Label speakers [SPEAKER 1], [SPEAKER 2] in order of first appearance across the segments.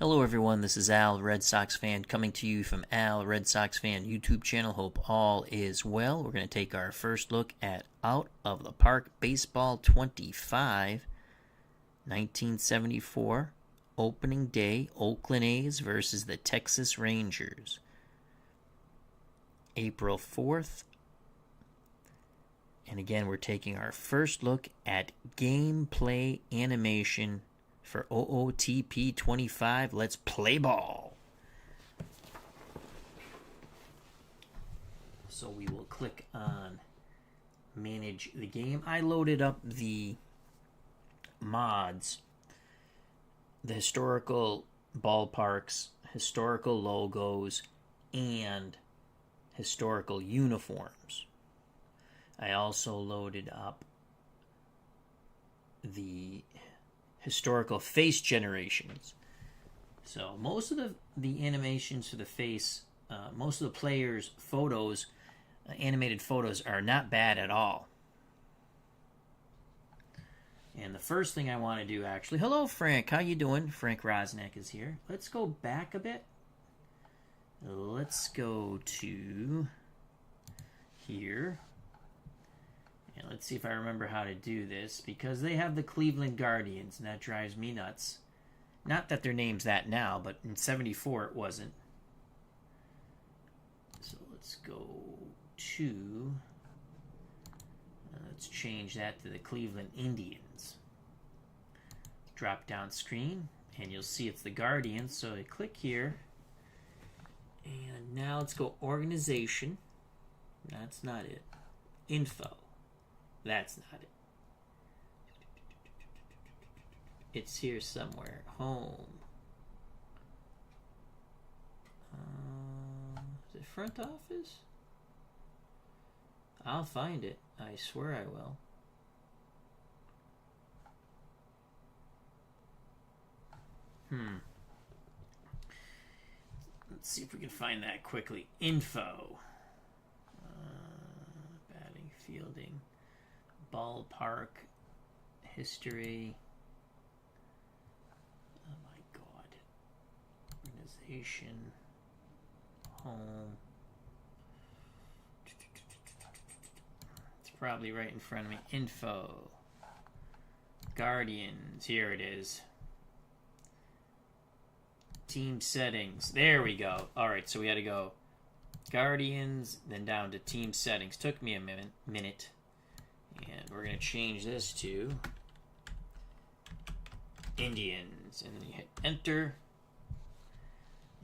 [SPEAKER 1] Hello everyone, this is Al, Red Sox fan, coming to you from Al, Red Sox fan YouTube channel. Hope all is well. We're going to take our first look at Out of the Park Baseball 25, 1974, opening day, Oakland A's versus the Texas Rangers. April 4th. And again, we're taking our first look at gameplay animation for OOTP 25. Let's play ball. So we will click on manage the game. I loaded up the mods, the historical ballparks, historical logos, and historical uniforms. I also loaded up the historical face generations. So most of the animations for the face, most of the players' photos, animated photos, are not bad at all. And the first thing I want to do, actually, hello Frank, how you doing? Frank Rosnack is here. Let's go back a bit. Let's go to here. And let's see if I remember how to do this, because they have the Cleveland Guardians, and that drives me nuts. Not that their name's that now, but in 74 it wasn't. So let's go to... let's change that to the Cleveland Indians. Drop down screen, and you'll see it's the Guardians. So I click here, and now let's go organization. That's not it. Info. That's not it. It's here somewhere. Home. Is it front office? I'll find it. I swear I will. Let's see if we can find that quickly. Info. Batting, fielding. Ballpark, history. Oh my god. Organization, home. It's probably right in front of me. Info, Guardians, here it is. Team settings, there we go. Alright, so we had to go Guardians, then down to team settings. Took me a minute. And we're going to change this to Indians. And then you hit enter.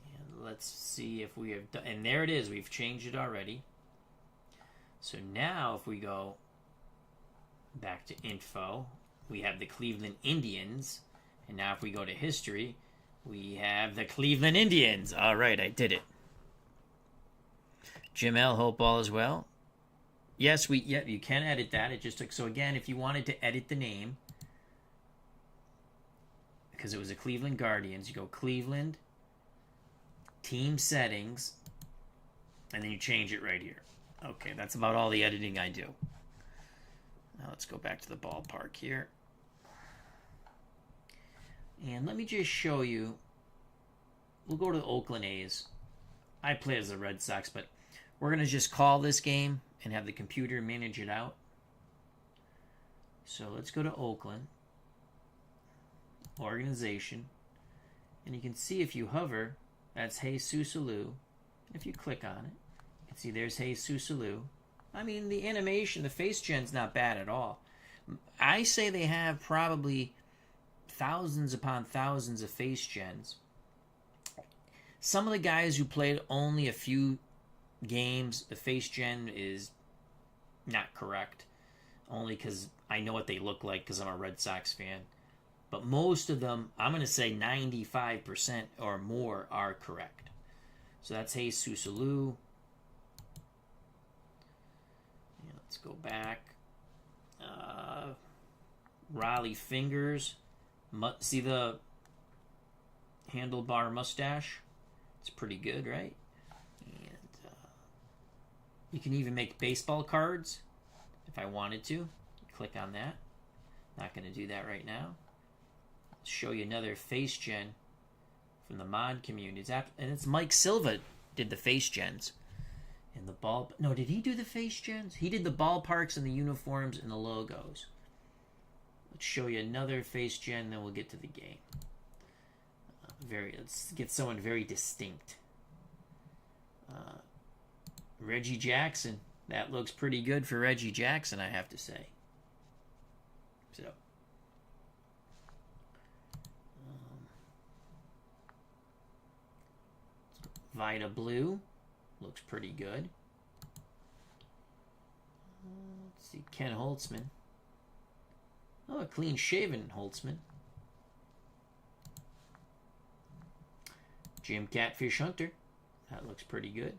[SPEAKER 1] And let's see if we have done. And there it is. We've changed it already. So now if we go back to info, we have the Cleveland Indians. And now if we go to history, we have the Cleveland Indians. All right, I did it. Jim L, hope all is well. Yes, you can edit that. It just took, so again, if you wanted to edit the name, because it was the Cleveland Guardians, you go Cleveland, team settings, and then you change it right here. Okay, that's about all the editing I do. Now let's go back to the ballpark here. And let me just show you, we'll go to the Oakland A's. I play as the Red Sox, but we're going to just call this game and have the computer manage it out. So let's go to Oakland, organization, and you can see if you hover, that's Jesus Alou. If you click on it, you can see there's Jesus Alou. I mean, the animation, the face gen's not bad at all. I say they have probably thousands upon thousands of face gens. Some of the guys who played only a few games, the face gen is not correct, only because I know what they look like because I'm a Red Sox fan. But most of them, I'm going to say 95% or more, are correct. So that's Jesus Alou. Let's go back. Raleigh Fingers. See the handlebar mustache? It's pretty good, right? You can even make baseball cards if I wanted to. Click on that. Not going to do that right now. Show you another face gen from the mod community. And it's Mike Silva did the face gens. And the ball... No, did he do the face gens? He did the ballparks and the uniforms and the logos. Let's show you another face gen, then we'll get to the game. Let's get someone very distinct. Reggie Jackson. That looks pretty good for Reggie Jackson, I have to say. So... Vita Blue looks pretty good. Let's see, Ken Holtzman. Oh, a clean-shaven Holtzman. Jim Catfish Hunter. That looks pretty good.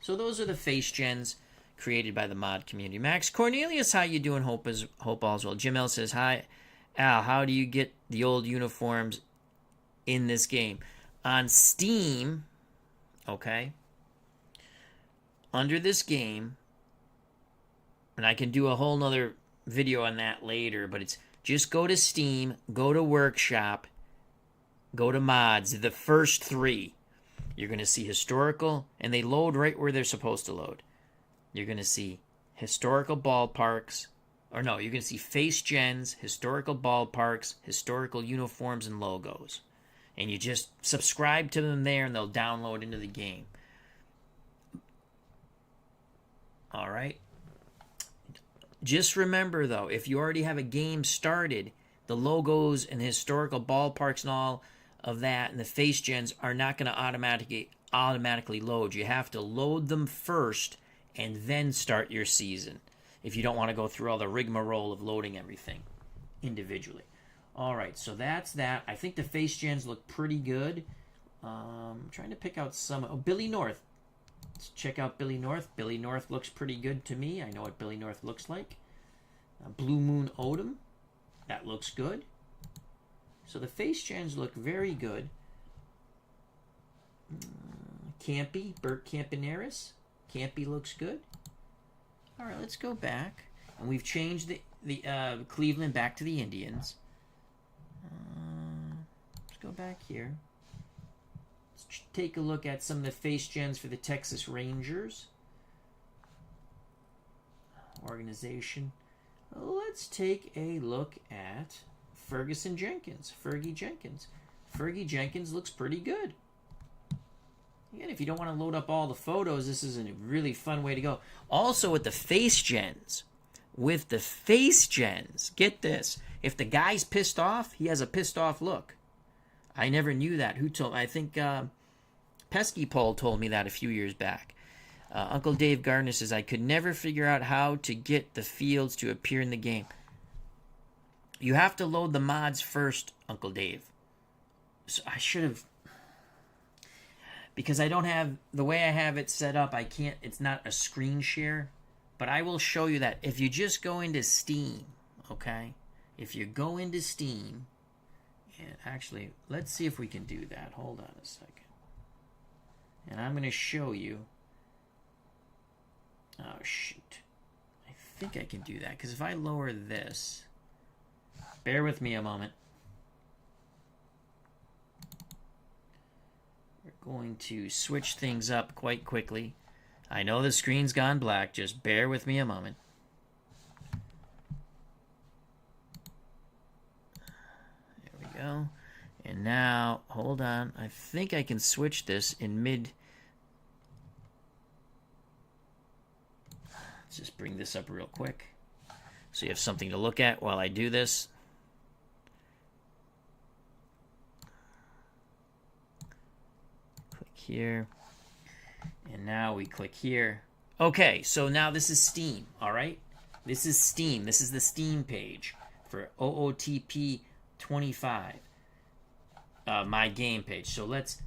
[SPEAKER 1] So those are the face gens created by the mod community. Max Cornelius, how you doing? Hope all's well. Jim L says, hi. Al, how do you get the old uniforms in this game? On Steam... Okay. Under this game, and I can do a whole nother video on that later, but it's just go to Steam, go to Workshop, go to Mods, the first three. You're going to see historical, and they load right where they're supposed to load. You're going to see historical ballparks, or no, you're going to see face gens, historical ballparks, historical uniforms, and logos. And you just subscribe to them there, and they'll download into the game. All right. Just remember, though, if you already have a game started, the logos and the historical ballparks and all of that and the face gens are not going to automatically load. You have to load them first and then start your season if you don't want to go through all the rigmarole of loading everything individually. All right, so that's that. I think the face gens look pretty good. I'm trying to pick out some. Oh, Billy North. Let's check out Billy North. Billy North looks pretty good to me. I know what Billy North looks like. Blue Moon Odom. That looks good. So the face gens look very good. Campy, Bert Campaneris. Campy looks good. All right, let's go back. And we've changed the Cleveland back to the Indians. Let's go back here. Let's take a look at some of the face gens for the Texas Rangers organization. Let's take a look at Fergie Jenkins. Fergie Jenkins looks pretty good. Again, if you don't want to load up all the photos, this is a really fun way to go. Also with the face gens, get this. If the guy's pissed off, he has a pissed off look. I never knew that. Who told me? I think Pesky Pole told me that a few years back. Uncle Dave Gardner says, I could never figure out how to get the fields to appear in the game. You have to load the mods first, Uncle Dave. So I should have... Because I don't have... The way I have it set up, I can't... It's not a screen share. But I will show you that. If you just go into Steam, okay? If you go into Steam... And actually, let's see if we can do that. Hold on a second. And I'm going to show you... Oh, shoot. I think I can do that. Because if I lower this... Bear with me a moment. We're going to switch things up quite quickly. I know the screen's gone black. Just bear with me a moment. There we go. And now, hold on. I think I can switch this in mid... Let's just bring this up real quick so you have something to look at while I do this. Click here. And now we click here. Okay, so now this is Steam, all right? This is Steam. This is the Steam page for OOTP 25. My game page. So let's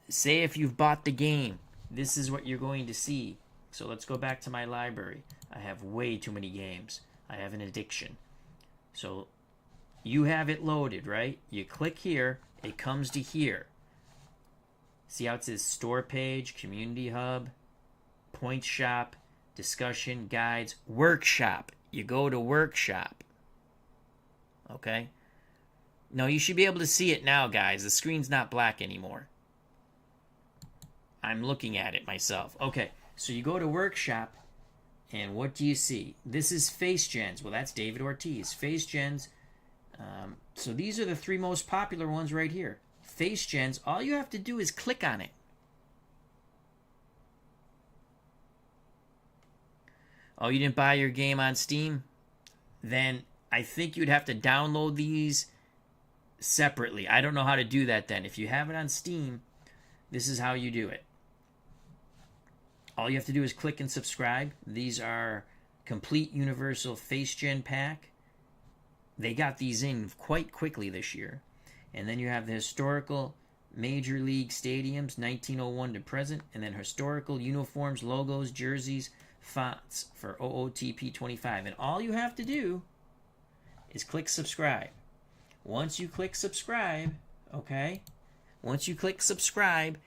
[SPEAKER 1] say if you've bought the game, this is what you're going to see. So let's go back to my library. I have way too many games. I have an addiction. So you have it loaded, right? You click here, it comes to here. See how it says store page, community hub, point shop, discussion, guides, workshop. You go to workshop. Okay? No, you should be able to see it now, guys. The screen's not black anymore. I'm looking at it myself. Okay, so you go to Workshop, and what do you see? This is Face Gens. Well, that's David Ortiz. Face Gens. So these are the 3 most popular ones right here. Face Gens. All you have to do is click on it. Oh, you didn't buy your game on Steam? Then I think you'd have to download these separately. I don't know how to do that then. If you have it on Steam, this is how you do it. All you have to do is click and subscribe. These are complete universal Face Gen pack. They got these in quite quickly this year. And then you have the historical Major League stadiums, 1901 to present, and then historical uniforms, logos, jerseys, fonts for OOTP 25. And all you have to do is click subscribe. Once you click subscribe, okay, once you click subscribe,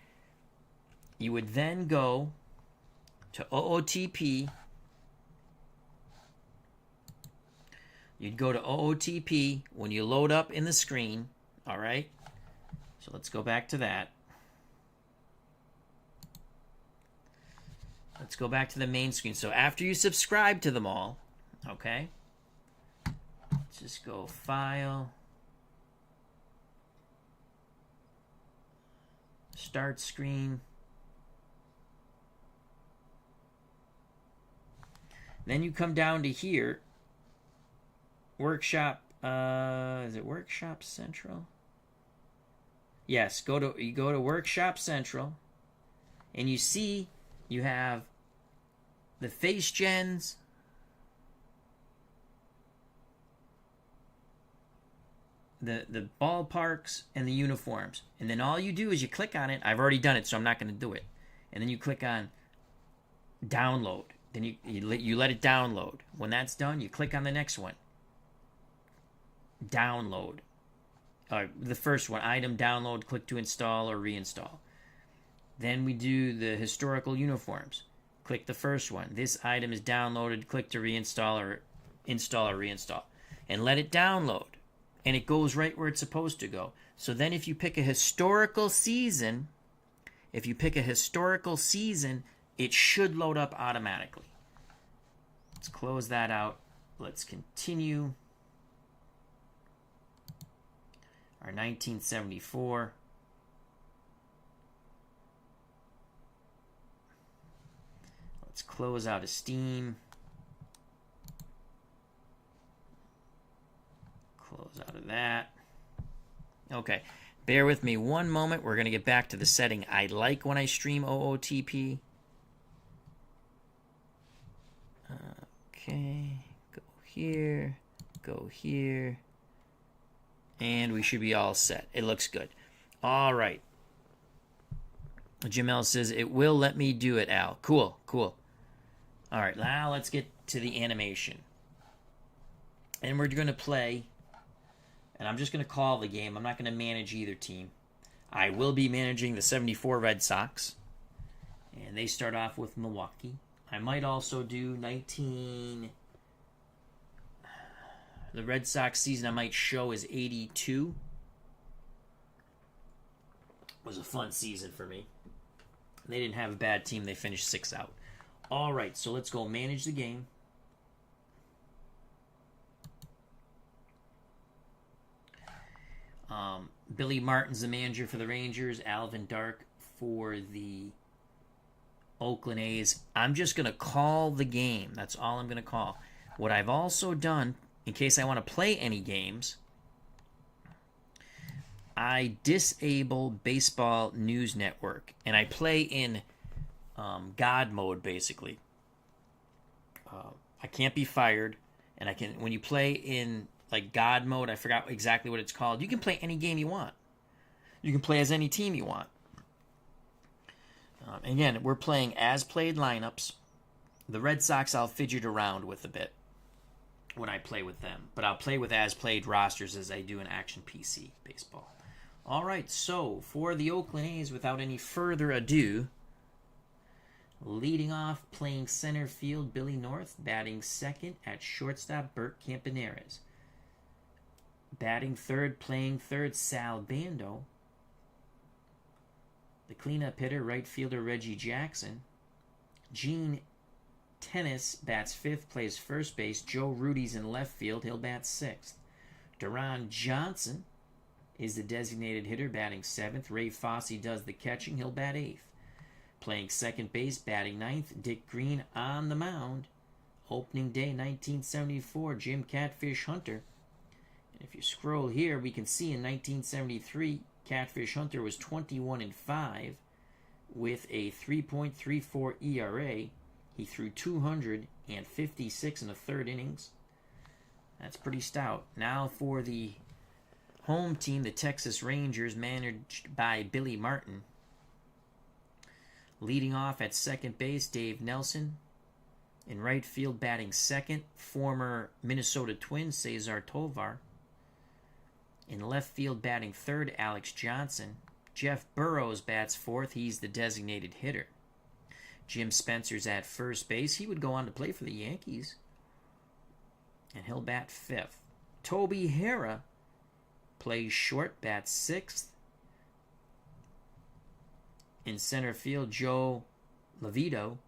[SPEAKER 1] you would then go to OOTP. You'd go to OOTP when you load up in the screen, all right? So let's go back to that. Let's go back to the main screen. So after you subscribe to them all, okay, let's just go File, Start Screen. Then you come down to here, Workshop, is it Workshop Central? Yes, you go to Workshop Central, and you see you have the Face Gens, the ballparks, and the uniforms. And then all you do is you click on it. I've already done it, so I'm not going to do it. And then you click on Download. Then you let it download. When that's done, you click on the next one. Download. The first one, item download, click to install or reinstall. Then we do the historical uniforms. Click the first one. This item is downloaded, click to reinstall or install or reinstall. And let it download. And it goes right where it's supposed to go. So then if you pick a historical season, it should load up automatically. Let's close that out. Let's continue. Our 1974. Let's close out of Steam. Close out of that. Okay. Bear with me one moment. We're going to get back to the setting I like when I stream OOTP. Okay. Go here. And we should be all set. It looks good. All right. Jamel says, it will let me do it, Al. Cool. All right, now let's get to the animation. And we're going to play, and I'm just going to call the game. I'm not going to manage either team. I will be managing the 74 Red Sox. And they start off with Milwaukee. I might also do the Red Sox season I might show is 82. It was a fun season for me. They didn't have a bad team. They finished 6 out. All right, so let's go manage the game. Billy Martin's the manager for the Rangers. Alvin Dark for the Oakland A's. I'm just going to call the game. That's all I'm going to call. What I've also done, in case I want to play any games, I disable Baseball News Network, and I play in God mode, basically. I can't be fired, and I can, when you play in like God mode, I forgot exactly what it's called. You can play any game you want. You can play as any team you want. Again, we're playing as played lineups. The Red Sox I'll fidget around with a bit when I play with them, but I'll play with as played rosters as I do in Action PC baseball. All right, so for the Oakland A's, without any further ado, leading off, playing center field, Billy North. Batting second at shortstop, Bert Campaneris. Batting third, playing third, Sal Bando. The cleanup hitter, right fielder Reggie Jackson. Gene Tennis bats fifth, plays first base. Joe Rudy's in left field. He'll bat sixth. Duran Johnson is the designated hitter, batting seventh. Ray Fosse does the catching. He'll bat eighth. Playing second base, batting ninth, Dick Green on the mound. Opening day 1974, Jim Catfish Hunter. And if you scroll here, we can see in 1973, Catfish Hunter was 21-5 with a 3.34 ERA. He threw 256 in the third innings. That's pretty stout. Now for the home team, the Texas Rangers, managed by Billy Martin. Leading off at second base, Dave Nelson. In right field, batting second, former Minnesota Twin, Cesar Tovar. In left field, batting third, Alex Johnson. Jeff Burrows bats fourth. He's the designated hitter. Jim Spencer's at first base. He would go on to play for the Yankees. And he'll bat fifth. Toby Harrah plays short, bats sixth. In center field, Joe Levito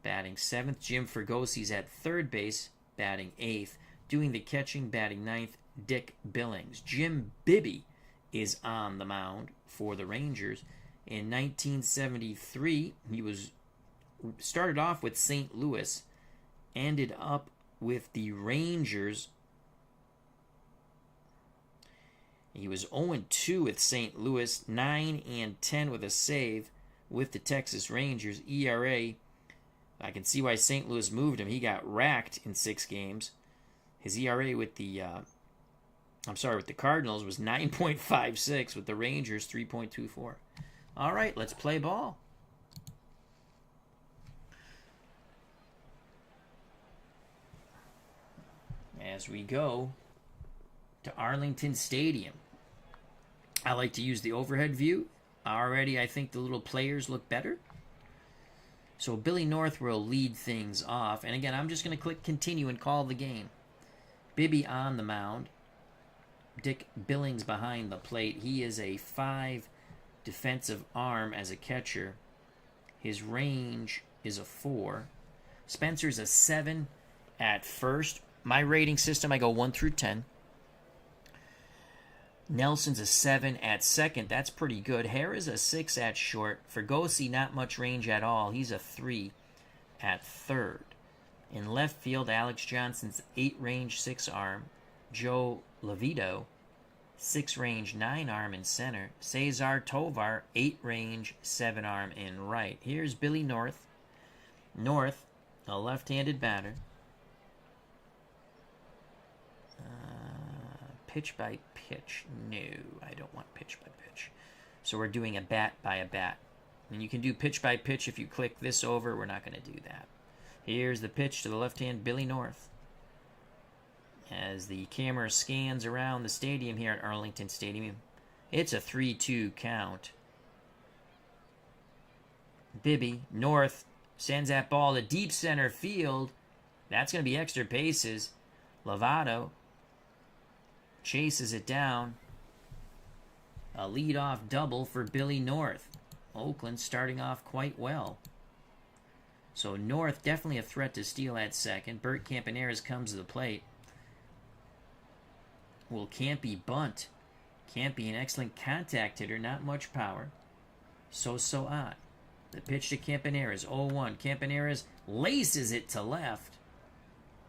[SPEAKER 1] batting seventh. Jim Fergosi's at third base, batting eighth. Doing the catching, batting ninth, Dick Billings. Jim Bibby is on the mound for the Rangers. In 1973, he started off with St. Louis, ended up with the Rangers. He was 0-2 with St. Louis, 9-10 with a save with the Texas Rangers. ERA, I can see why St. Louis moved him. He got racked in 6 games. His ERA with the Cardinals was 9.56, with the Rangers 3.24. All right, let's play ball. As we go to Arlington Stadium. I like to use the overhead view. Already, I think the little players look better. So Billy North will lead things off. And again, I'm just going to click continue and call the game. Bibby on the mound. Dick Billings behind the plate. He is a 5 defensive arm as a catcher. His range is a 4. Spencer's a 7 at first. My rating system, I go 1 through 10. Nelson's a 7 at second. That's pretty good. Harrah's a 6 at short. Fergosi, not much range at all. He's a 3 at third. In left field, Alex Johnson's 8 range, 6 arm. Joe Levito, 6 range, 9 arm in center. Cesar Tovar, 8 range, 7 arm in right. Here's Billy North. North, a left-handed batter. Pitch by pitch. No, I don't want pitch by pitch. So we're doing a bat by a bat. And you can do pitch by pitch if you click this over. We're not going to do that. Here's the pitch to the left hand, Billy North. As the camera scans around the stadium here at Arlington Stadium, it's a 3-2 count. Bibby, North, sends that ball to deep center field. That's going to be extra bases. Lovato chases it down. A leadoff double for Billy North. Oakland starting off quite well. So North definitely a threat to steal at second. Bert Campaneris comes to the plate. Will Campy bunt. Campy an excellent contact hitter, not much power. So odd. The pitch to Campaneris, 0-1. Campaneris laces it to left.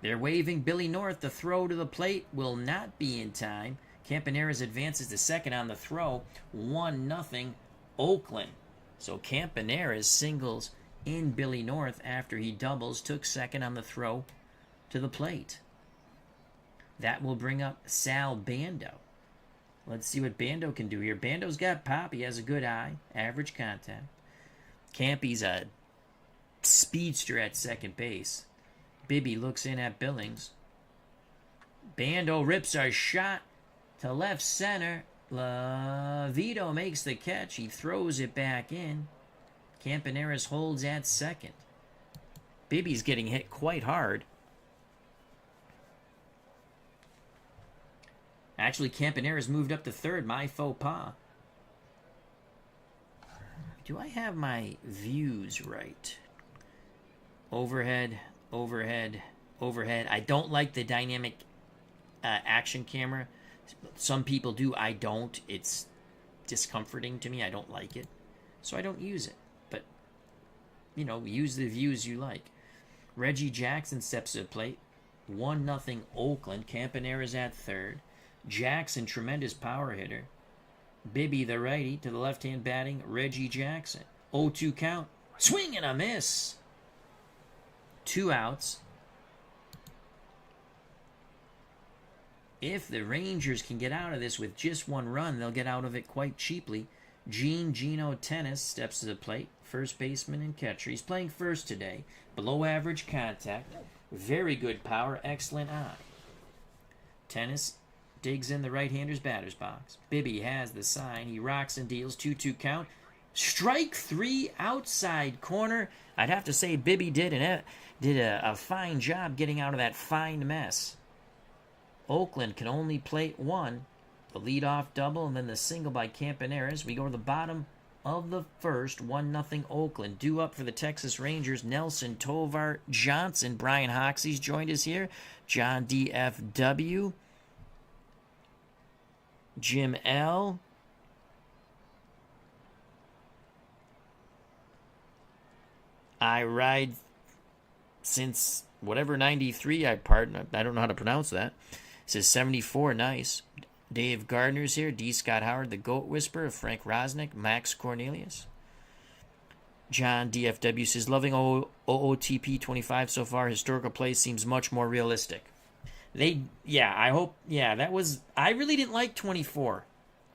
[SPEAKER 1] They're waving Billy North. The throw to the plate will not be in time. Campaneris advances to second on the throw. 1-0 Oakland. So Campaneris singles in Billy North after he doubles, took second on the throw to the plate. That will bring up Sal Bando. Let's see what Bando can do here. Bando's got pop. He has a good eye. Average contact. Campy's a speedster at second base. Bibby looks in at Billings. Bando rips a shot to left center. Levito makes the catch. He throws it back in. Campaneris holds at second. Bibby's getting hit quite hard. Actually, Campanera's moved up to third. My faux pas. Do I have my views right? Overhead, overhead, overhead. I don't like the dynamic action camera. Some people do. I don't. It's discomforting to me. I don't like it. So I don't use it. But, you know, use the views you like. Reggie Jackson steps to the plate. 1-0 Oakland. Campanera's at third. Jackson, tremendous power hitter. Bibby, the righty, to the left-hand batting. Reggie Jackson. 0-2 count. Swing and a miss. 2 outs. If the Rangers can get out of this with just 1 run, they'll get out of it quite cheaply. Gino Tennis steps to the plate. First baseman and catcher. He's playing first today. Below average contact. Very good power. Excellent eye. Tennis digs in the right-hander's batter's box. Bibby has the sign. He rocks and deals. 2-2 count. Strike 3 outside corner. I'd have to say Bibby did a fine job getting out of that fine mess. Oakland can only plate 1. The leadoff double and then the single by Campaneris. We go to the bottom of the first. 1-0 Oakland. Due up for the Texas Rangers. Nelson, Tovar, Johnson. Brian Hoxie's joined us here. John DFW. Jim L. I ride since whatever 93. I don't know how to pronounce that. It says 74. Nice. Dave Gardner's here. D. Scott Howard, the Goat Whisperer. Frank Rosnick. Max Cornelius. John DFW says, loving OOTP 25 so far. Historical play seems much more realistic. I really didn't like 24.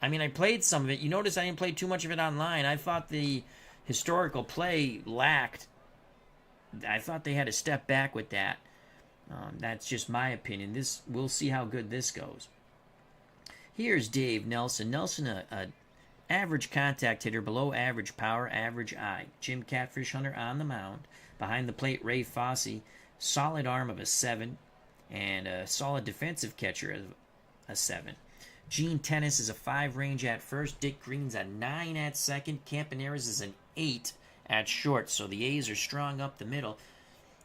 [SPEAKER 1] I mean, I played some of it. You notice I didn't play too much of it online. I thought the historical play lacked. I thought they had to step back with that. That's just my opinion. We'll see how good this goes. Here's Dave Nelson. Nelson, a average contact hitter, below average power, average eye. Jim Catfish Hunter on the mound. Behind the plate, Ray Fosse, solid arm of a 7, and a solid defensive catcher of a 7. Gene Tennis is a 5 range at first. Dick Green's a 9 at second. Campaneris is an 8 at short. So the A's are strong up the middle.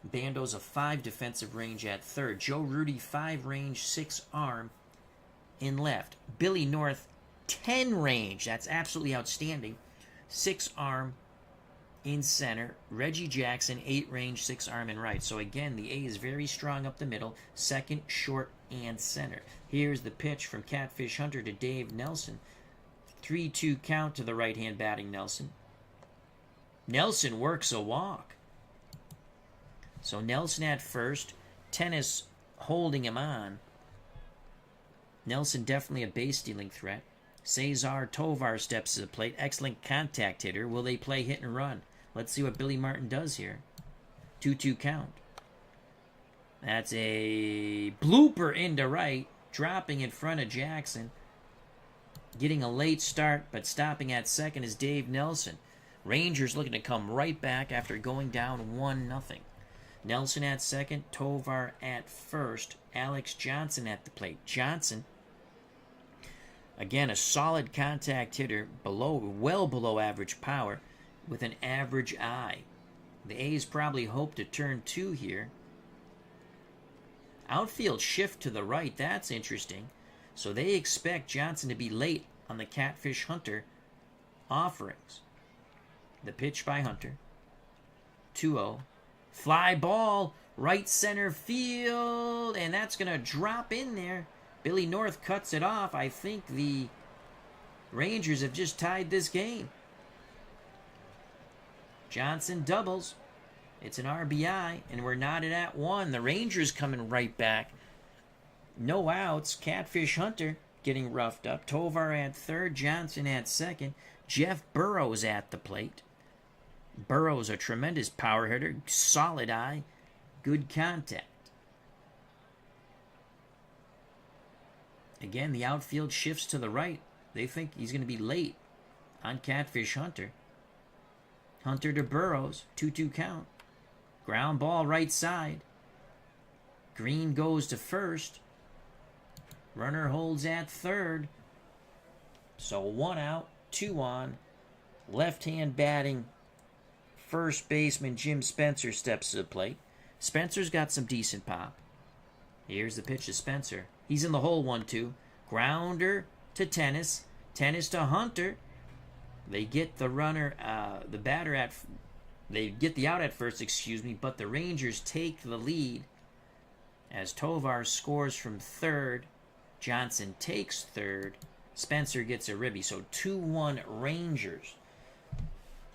[SPEAKER 1] Bando's a 5 defensive range at third. Joe Rudy, 5 range, 6 arm in left. Billy North, 10 range. That's absolutely outstanding. 6 arm in center. Reggie Jackson, 8 range, 6 arm in right. So again, the A is very strong up the middle. Second, short, and center. Here's the pitch from Catfish Hunter to Dave Nelson. 3-2 count to the right-hand batting Nelson. Nelson works a walk. So Nelson at first. Tennis holding him on. Nelson definitely a base-stealing threat. Cesar Tovar steps to the plate. Excellent contact hitter. Will they play hit and run? Let's see what Billy Martin does here. 2-2 count. That's a blooper into right. Dropping in front of Jackson. Getting a late start, but stopping at second is Dave Nelson. Rangers looking to come right back after going down 1-0. Nelson at second. Tovar at first. Alex Johnson at the plate. Johnson, again, a solid contact hitter, well below average power, with an average eye. The A's probably hope to turn 2 here. Outfield shift to the right, that's interesting. So they expect Johnson to be late on the Catfish Hunter offerings. The pitch by Hunter. 2-0. Fly ball, right center field, and that's going to drop in there. Billy North cuts it off. I think the Rangers have just tied this game. Johnson doubles. It's an RBI, and we're knotted at 1. The Rangers coming right back. No outs. Catfish Hunter getting roughed up. Tovar at third. Johnson at second. Jeff Burrows at the plate. Burrows, a tremendous power hitter. Solid eye. Good contact. Again, the outfield shifts to the right. They think he's going to be late on Catfish Hunter. Hunter to Burrows. 2-2 count. Ground ball right side. Green goes to first. Runner holds at third. So 1 out, 2 on. Left-hand batting first baseman Jim Spencer steps to the plate. Spencer's got some decent pop. Here's the pitch to Spencer. He's in the hole 1-2. Grounder to Tennis. Tennis to Hunter. They get the runner, the batter at... They get the out at first, but the Rangers take the lead as Tovar scores from third. Johnson takes third. Spencer gets a ribby. So 2-1 Rangers.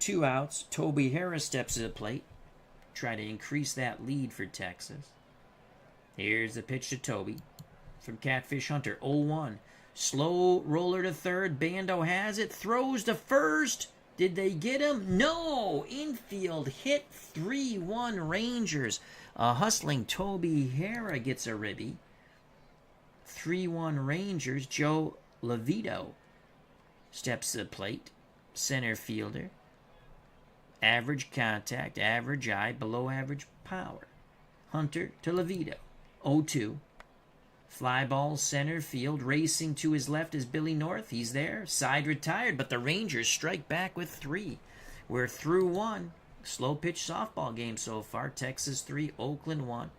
[SPEAKER 1] 2 outs. Toby Harris steps to the plate. Try to increase that lead for Texas. Here's the pitch to Toby from Catfish Hunter. 0-1. Slow roller to third. Bando has it. Throws to first. Did they get him? No! Infield hit. 3-1 Rangers. A hustling Toby Harris gets a ribby. 3-1 Rangers. Joe Levito steps to the plate. Center fielder. Average contact, average eye, below average power. Hunter to Levito. 0-2. Fly ball center field. Racing to his left is Billy North. He's there. Side retired, but the Rangers strike back with 3. We're through 1. Slow pitch softball game so far. Texas 3, Oakland 1.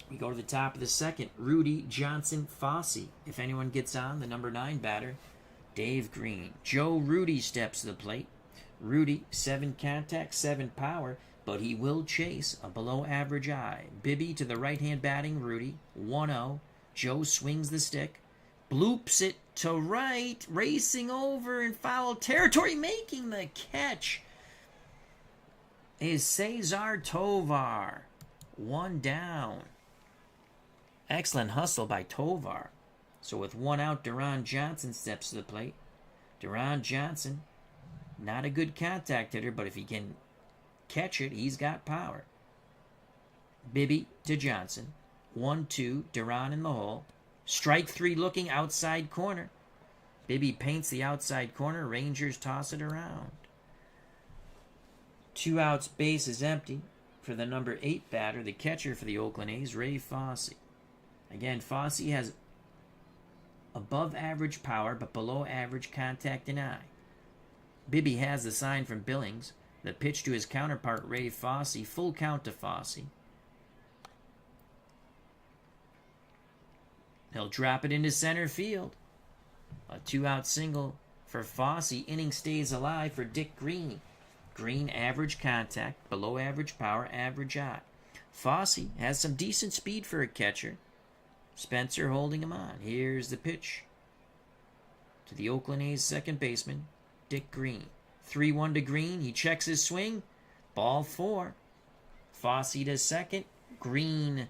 [SPEAKER 1] We go to the top of the second. Rudy Johnson Fossey. If anyone gets on, the number 9 batter, Dave Green. Joe Rudy steps to the plate. Rudy, 7 contact, 7 power, but he will chase a below-average eye. Bibby to the right-hand batting, Rudy, 1-0. Joe swings the stick, bloops it to right, racing over in foul territory, making the catch is Cesar Tovar. 1 down. Excellent hustle by Tovar. So with 1 out, Deron Johnson steps to the plate. Deron Johnson, not a good contact hitter, but if he can catch it, he's got power. Bibby to Johnson. 1-2, Deron in the hole. Strike 3 looking outside corner. Bibby paints the outside corner. Rangers toss it around. 2 outs, base is empty for the number 8 batter, the catcher for the Oakland A's, Ray Fosse. Again, Fosse has above average power, but below average contact and eye. Bibby has the sign from Billings. The pitch to his counterpart, Ray Fosse. Full count to Fosse. He'll drop it into center field. A 2-out single for Fosse. Inning stays alive for Dick Green. Green, average contact, below average power, average eye. Fosse has some decent speed for a catcher. Spencer holding him on. Here's the pitch to the Oakland A's second baseman, Dick Green. 3-1 to Green. He checks his swing. Ball 4. Fosse to second. Green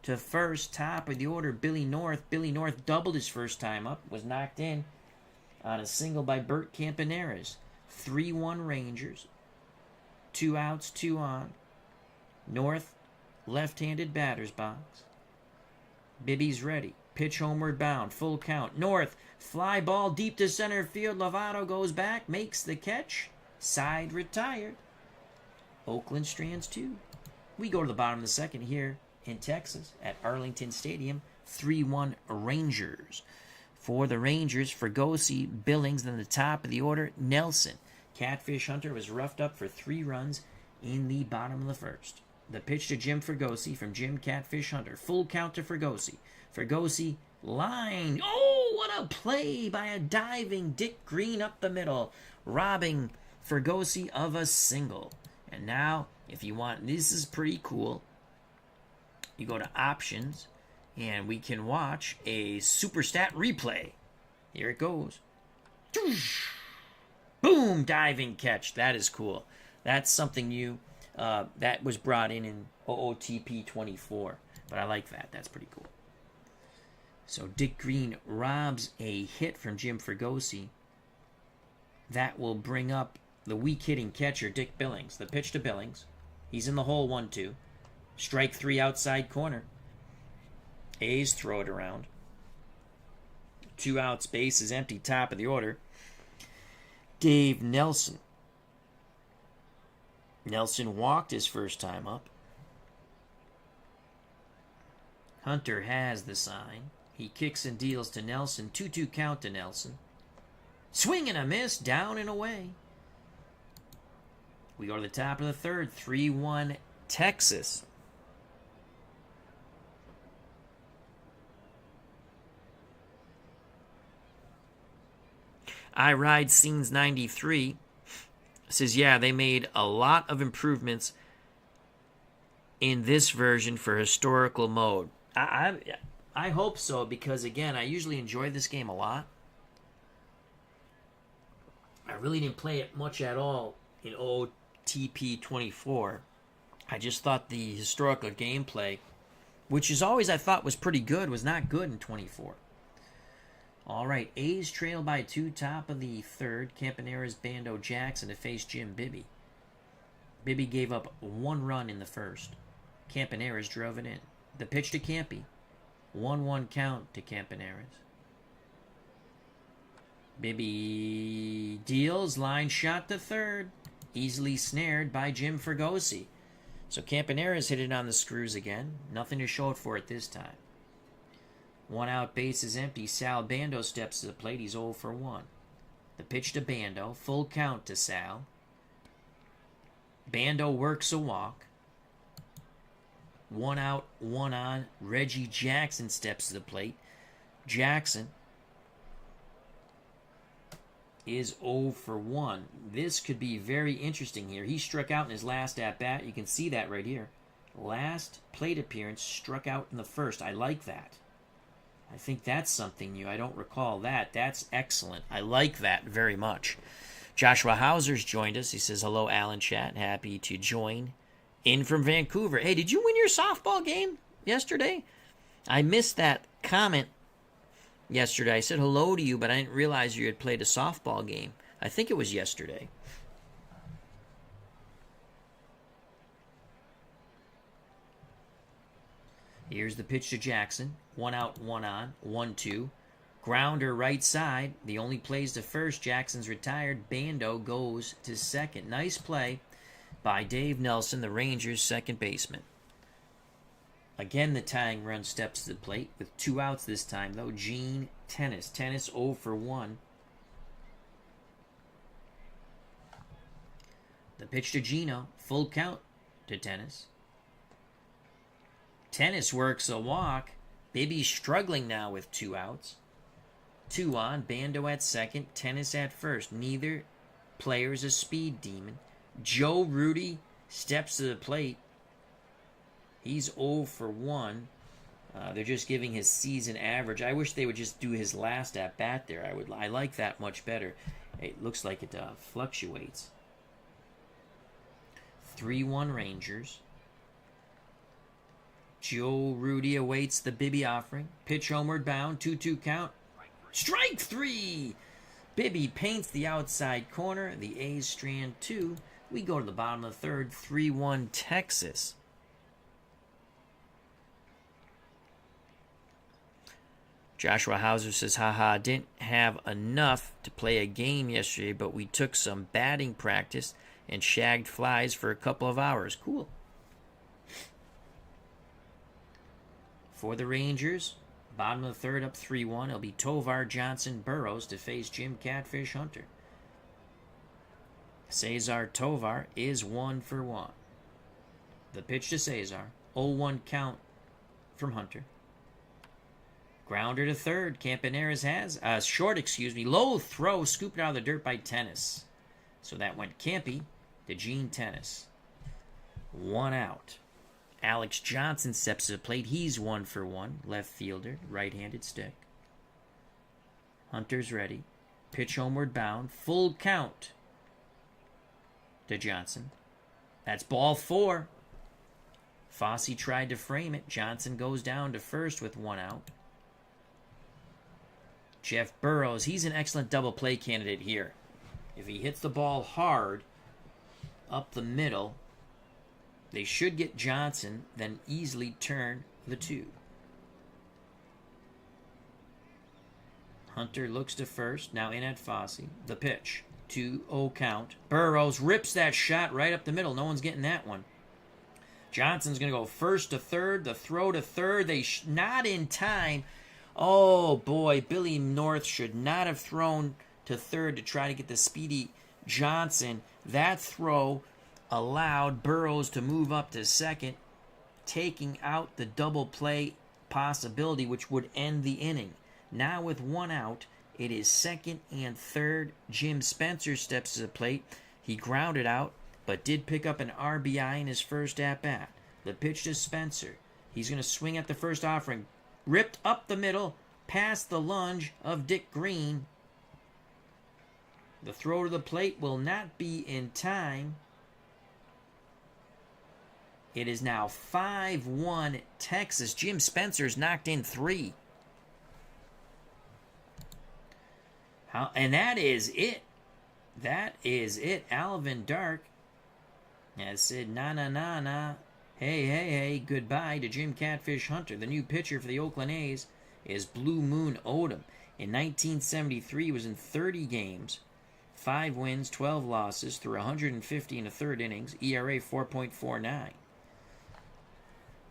[SPEAKER 1] to first. Top of the order, Billy North. Billy North doubled his first time up. Was knocked in on a single by Bert Campaneris. 3-1 Rangers. 2 outs, 2 on. North, left-handed batter's box. Bibby's ready. Pitch homeward bound. Full count. North. Fly ball deep to center field. Lovato goes back. Makes the catch. Side retired. Oakland strands 2. We go to the bottom of the second here in Texas at Arlington Stadium. 3-1 Rangers. For the Rangers, Fregosi, Billings, then the top of the order, Nelson. Catfish Hunter was roughed up for 3 runs in the bottom of the first. The pitch to Jim Fregosi from Jim Catfish Hunter. Full count to Fregosi. Fregosi line. Oh, what a play by a diving Dick Green up the middle, robbing Fregosi of a single. And now, if you want, this is pretty cool. You go to options, and we can watch a super stat replay. Here it goes. Boom, diving catch. That is cool. That's something new. That was brought in OOTP 24. But I like that. That's pretty cool. So Dick Green robs a hit from Jim Fregosi. That will bring up the weak hitting catcher, Dick Billings. The pitch to Billings. He's in the hole 1-2. Strike 3 outside corner. A's throw it around. 2 outs, base is empty, top of the order. Dave Nelson. Nelson walked his first time up. Hunter has the sign. He kicks and deals to Nelson. 2-2 count to Nelson. Swing and a miss. Down and away. We go to the top of the third. 3-1 Texas. I Ride Scenes 93 says, yeah, they made a lot of improvements in this version for historical mode. I hope so, because, again, I usually enjoy this game a lot. I really didn't play it much at all in OOTP 24. I just thought the historical gameplay, which is always I thought was pretty good, was not good in 24. All right, A's trail by 2, top of the third. Campanera's Bando Jackson to face Jim Bibby. Bibby gave up 1 run in the first. Campaneras drove it in. The pitch to Campy. 1-1 count to Campaneras. Bibby deals, line shot to third. Easily snared by Jim Fregosi. So Campaneras hit it on the screws again. Nothing to show it for it this time. 1 out, base is empty. Sal Bando steps to the plate. He's 0 for 1. The pitch to Bando. Full count to Sal. Bando works a walk. 1 out, 1 on. Reggie Jackson steps to the plate. Jackson is 0 for 1. This could be very interesting here. He struck out in his last at-bat. You can see that right here. Last plate appearance, struck out in the first. I like that. I think that's something new. I don't recall that. That's excellent. I like that very much. Joshua Hauser's joined us. He says, hello, Alan Chat. Happy to join in from Vancouver. Hey, did you win your softball game yesterday? I missed that comment yesterday. I said hello to you, but I didn't realize you had played a softball game. I think it was yesterday. Here's the pitch to Jackson. 1 out, 1 on. 1-2. Grounder right side. The only plays to first. Jackson's retired. Bando goes to second. Nice play by Dave Nelson, the Rangers' second baseman. Again, the tying run steps to the plate with 2 outs this time, though. Gene Tennis. Tennis 0 for 1. The pitch to Gino. Full count to Tennis. Tennis works a walk. Bibby's struggling now with 2 outs. 2 on. Bando at second. Tennis at first. Neither player's a speed demon. Joe Rudy steps to the plate. He's 0 for 1. They're just giving his season average. I wish they would just do his last at bat there. I like that much better. It looks like it fluctuates. 3-1 Rangers. Joe Rudy awaits the Bibby offering. Pitch homeward bound. 2-2 count. Strike 3! Bibby paints the outside corner. The A's strand 2. We go to the bottom of the third. 3-1 Texas. Joshua Hauser says, haha, didn't have enough to play a game yesterday, but we took some batting practice and shagged flies for a couple of hours. Cool. For the Rangers, bottom of the third, up 3-1. It'll be Tovar Johnson Burrows to face Jim Catfish Hunter. Cesar Tovar is 1 for 1. The pitch to Cesar. 0-1 count from Hunter. Grounder to third. Campaneras has short, low throw, scooped out of the dirt by Tennis. So that went Campy to Gene Tennis. 1 out. Alex Johnson steps to the plate. He's 1 for 1. Left fielder, right-handed stick. Hunter's ready. Pitch homeward bound. Full count to Johnson. That's ball 4. Fosse tried to frame it. Johnson goes down to first with 1 out. Jeff Burrows, he's an excellent double play candidate here. If he hits the ball hard up the middle, they should get Johnson, then easily turn the 2. Hunter looks to first, now in at Fosse. The pitch, 2-0 count. Burrows rips that shot right up the middle. No one's getting that one. Johnson's going to go first to third. The throw to third. Not in time. Oh, boy. Billy North should not have thrown to third to try to get the speedy Johnson. That throw allowed Burrows to move up to second, taking out the double play possibility, which would end the inning. Now with one out, it is second and third. Jim Spencer steps to the plate. He grounded out, but did pick up an RBI in his first at-bat. The pitch to Spencer. He's going to swing at the first offering. Ripped up the middle, past the lunge of Dick Green. The throw to the plate will not be in time. It is now 5-1 Texas. Jim Spencer's knocked in 3. And that is it. That is it. Alvin Dark has said, na, hey, goodbye to Jim Catfish Hunter. The new pitcher for the Oakland A's is Blue Moon Odom. In 1973, he was in 30 games, 5 wins, 12 losses, through 150 in the third innings, ERA 4.49.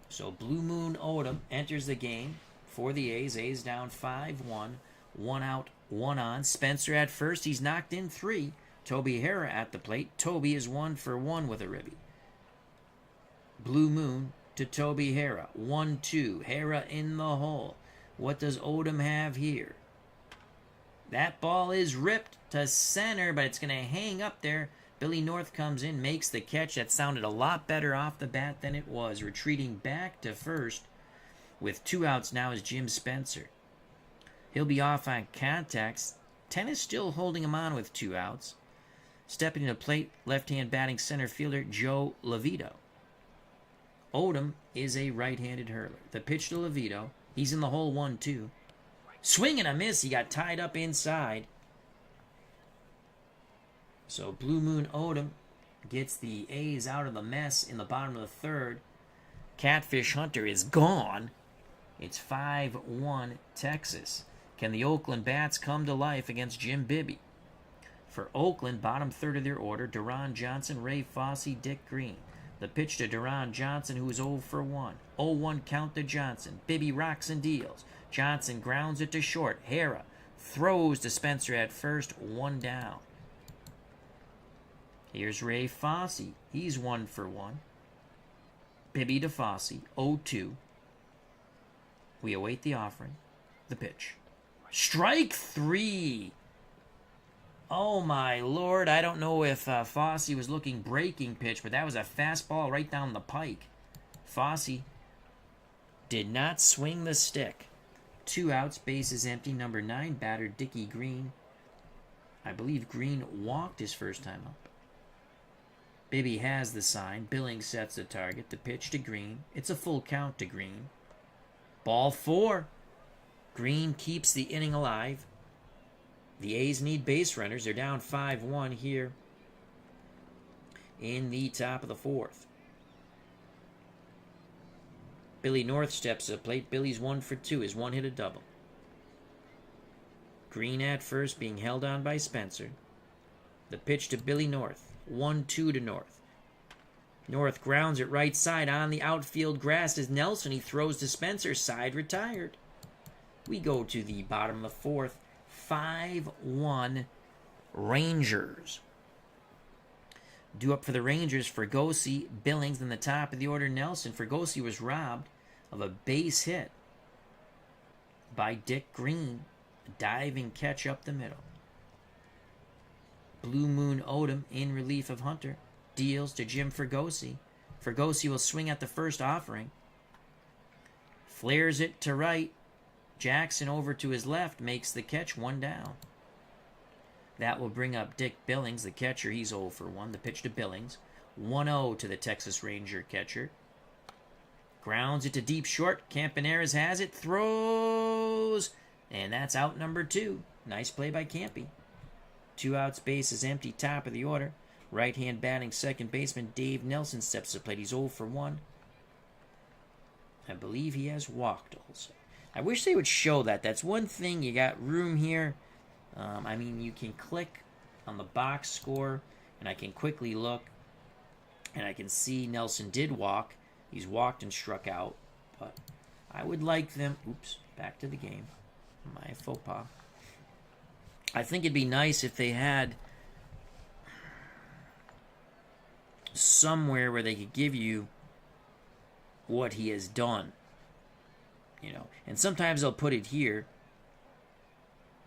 [SPEAKER 1] So Blue Moon Odom enters the game for the A's. A's down 5-1, 1 out, 1 on. Spencer at first, he's knocked in 3. Toby Harrah at the plate. Toby is 1 for 1 with a ribby. Blue Moon to Toby Harrah. 1-2. Harrah in the hole. What does Odom have here? That ball is ripped to center, but it's going to hang up there. Billy North comes in, makes the catch. That sounded a lot better off the bat than it was. Retreating back to first with 2 outs now is Jim Spencer. He'll be off on contacts. 10 is still holding him on with 2 outs. Stepping to the plate, left-hand batting center fielder Joe Levito. Odom is a right-handed hurler. The pitch to Levito. He's in the hole 1-2. Swing and a miss. He got tied up inside. So Blue Moon Odom gets the A's out of the mess in the bottom of the third. Catfish Hunter is gone. It's 5-1 Texas. Can the Oakland Bats come to life against Jim Bibby? For Oakland, bottom third of their order, Deron Johnson, Ray Fosse, Dick Green. The pitch to Deron Johnson, who is 0 for 1. 0-1 count to Johnson. Bibby rocks and deals. Johnson grounds it to short. Harrah throws to Spencer at first. 1 down. Here's Ray Fosse. He's 1 for 1. Bibby to Fosse. 0-2. We await the offering. The pitch. Strike 3. Oh, my Lord. I don't know if Fosse was looking breaking pitch, but that was a fastball right down the pike. Fosse did not swing the stick. 2 outs, bases empty. Number 9, batter Dickie Green. I believe Green walked his first time up. Bibby has the sign. Billings sets the target. The pitch to Green. It's a full count to Green. Ball 4. Green keeps the inning alive. The A's need base runners. They're down 5-1 here in the top of the 4th. Billy North steps to the plate. Billy's 1 for 2. His 1 hit a double. Green at first, being held on by Spencer. The pitch to Billy North. 1-2 to North. North grounds it right side on the outfield grass as Nelson. He throws to Spencer. Side retired. We go to the bottom of the 4th. 5-1 Rangers. Due up for the Rangers, Fregosi, Billings, in the top of the order, Nelson. Fregosi was robbed of a base hit by Dick Green. A diving catch up the middle. Blue Moon Odom in relief of Hunter. Deals to Jim Fregosi. Fregosi will swing at the first offering. Flares it to right. Jackson over to his left, makes the catch. 1 down. That will bring up Dick Billings, the catcher. He's 0 for 1. The pitch to Billings. 1-0 to the Texas Ranger catcher. Grounds it to deep short. Campaneris has it. Throws. And that's out number 2. Nice play by Campy. 2 outs, bases empty, top of the order. Right-hand batting second baseman Dave Nelson steps to the plate. He's 0 for 1. I believe he has walked also. I wish they would show that. That's one thing. You got room here. I mean, you can click on the box score, and I can quickly look, and I can see Nelson did walk. He's walked and struck out, but I would like them... Oops, back to the game. My faux pas. I think it'd be nice if they had somewhere where they could give you what he has done. You know, and sometimes they'll put it here.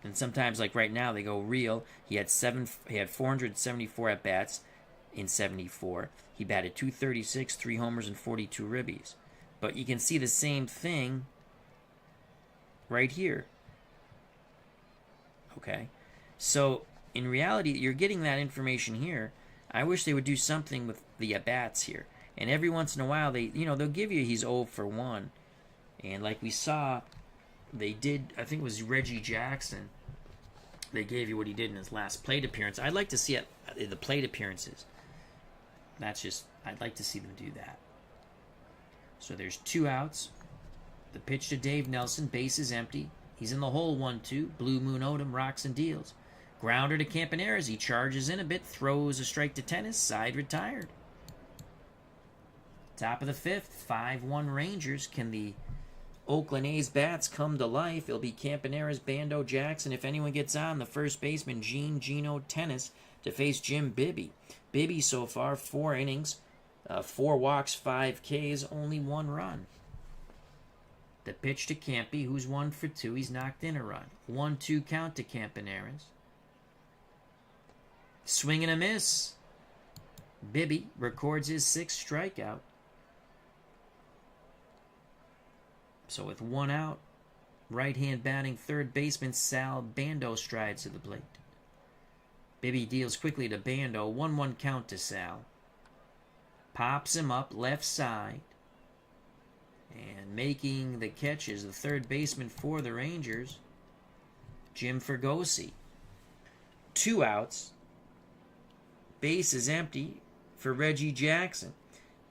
[SPEAKER 1] And sometimes, like right now, they go real. He had 474 at bats in 74. He batted .236, 3 homers, and 42 ribbies. But you can see the same thing right here. Okay, so in reality, you're getting that information here. I wish they would do something with the at bats here. And every once in a while, they'll give you he's 0 for 1. And like we saw, they did, I think it was Reggie Jackson. They gave you what he did in his last plate appearance. I'd like to see it, the plate appearances. I'd like to see them do that. So there's 2 outs. The pitch to Dave Nelson, base is empty. He's in the hole 1-2. Blue Moon Odom rocks and deals. Grounder to Campaneris. He charges in a bit, throws a strike to tennis, side retired. Top of the 5th, 5-1 Rangers. Can the Oakland A's bats come to life? It'll be Campaneris, Bando, Jackson. If anyone gets on, the first baseman, Gino Tennis, to face Jim Bibby. Bibby so far, 4 innings, 4 walks, 5 Ks, only 1 run. The pitch to Campy, who's 1 for 2. He's knocked in a run. 1-2 count to Campaneris. Swing and a miss. Bibby records his 6th strikeout. So with 1 out, right-hand batting third baseman Sal Bando strides to the plate. Bibby deals quickly to Bando. 1-1 count to Sal. Pops him up left side. And making the catch is the third baseman for the Rangers, Jim Fergosi. 2 outs. Base is empty for Reggie Jackson.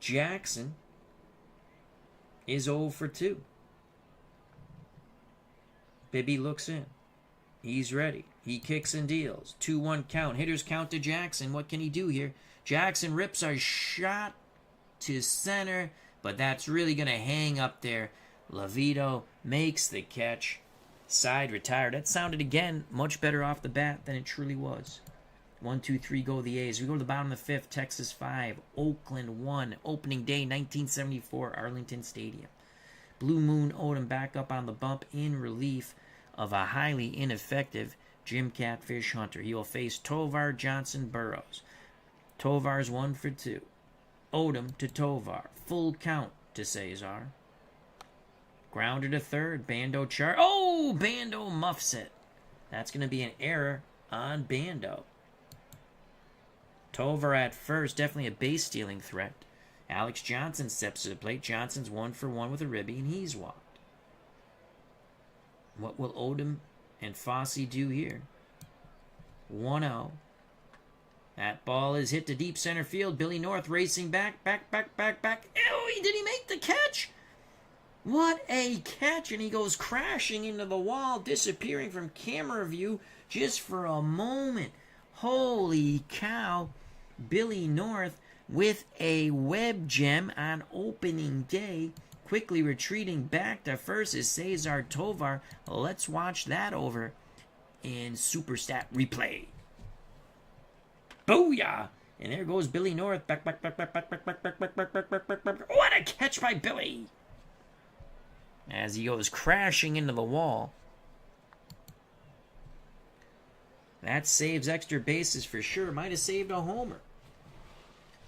[SPEAKER 1] Jackson is 0 for 2. Bibby looks in. He's ready. He kicks and deals. 2-1 count. Hitters count to Jackson. What can he do here? Jackson rips a shot to center, but that's really going to hang up there. Lavito makes the catch. Side retired. That sounded, again, much better off the bat than it truly was. 1-2-3 go the A's. We go to the bottom of the 5th. Texas 5. Oakland 1. Opening day 1974. Arlington Stadium. Blue Moon Odom back up on the bump in relief of a highly ineffective Jim Catfish Hunter. He will face Tovar Johnson Burroughs. Tovar's 1 for 2. Odom to Tovar. Full count to Cesar. Grounder to third. Bando Bando muffs it. That's going to be an error on Bando. Tovar at first. Definitely a base stealing threat. Alex Johnson steps to the plate. Johnson's 1 for 1 with a ribby, and he's walked. What will Odom and Fosse do here? 1-0. That ball is hit to deep center field. Billy North racing back. Ew, did he make the catch? What a catch, and he goes crashing into the wall, disappearing from camera view just for a moment. Holy cow. Billy North with a web gem on opening day. Quickly retreating back to first is Cesar Tovar. Let's watch that over in Superstat replay. Booyah! And there goes Billy North. Back. What a catch by Billy! As he goes crashing into the wall. That saves extra bases for sure. Might have saved a homer.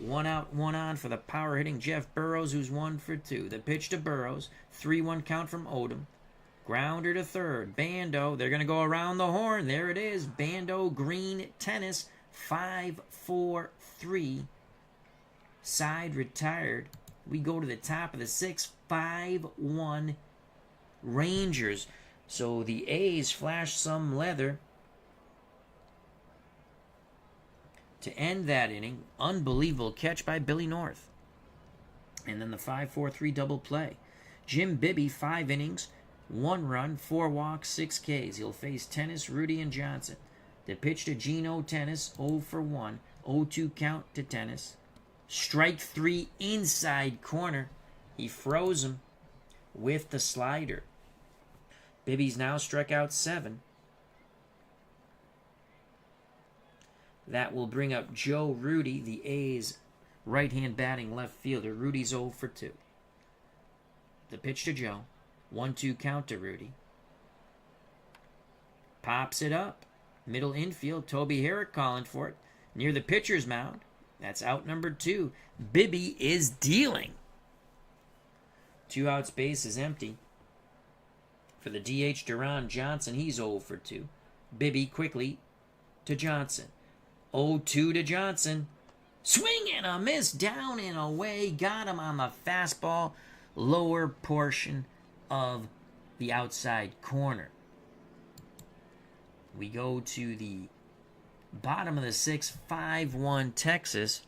[SPEAKER 1] 1 out, 1 on for the power-hitting Jeff Burroughs, who's 1 for 2. The pitch to Burroughs. 3-1 count from Odom. Grounder to third. Bando. They're going to go around the horn. There it is. Bando, Green, Tennis. 5-4-3. Side retired. We go to the top of the 6th. 5-1 Rangers. So the A's flash some leather to end that inning. Unbelievable catch by Billy North. And then the 5-4-3 double play. Jim Bibby, 5 innings, 1 run, 4 walks, 6 Ks. He'll face Tennis, Rudy, and Johnson. The pitch to Gino Tennis, 0 for 1. 0-2 count to Tennis. Strike 3 inside corner. He froze him with the slider. Bibby's now struck out 7. That will bring up Joe Rudy, the A's right-hand batting left fielder. Rudy's 0 for 2. The pitch to Joe. 1-2 count to Rudy. Pops it up. Middle infield. Toby Herrick calling for it. Near the pitcher's mound. That's out number 2. Bibby is dealing. 2 outs, base is empty. For the DH, Duran Johnson, he's 0 for 2. Bibby quickly to Johnson. 0-2 to Johnson. Swing and a miss, down and away. Got him on the fastball, lower portion of the outside corner. We go to the bottom of the 6th, 5-1 Texas.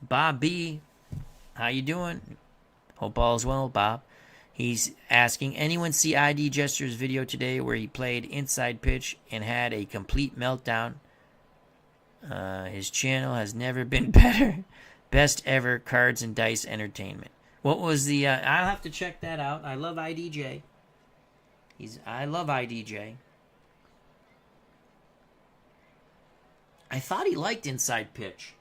[SPEAKER 1] Bob B, how you doing? Hope all is well, Bob. He's asking, anyone see ID Jester's video today where he played inside pitch and had a complete meltdown? His channel has never been better. Best ever cards and dice entertainment. What was the... I'll have to check that out. I love IDJ. I love IDJ. I thought he liked inside pitch.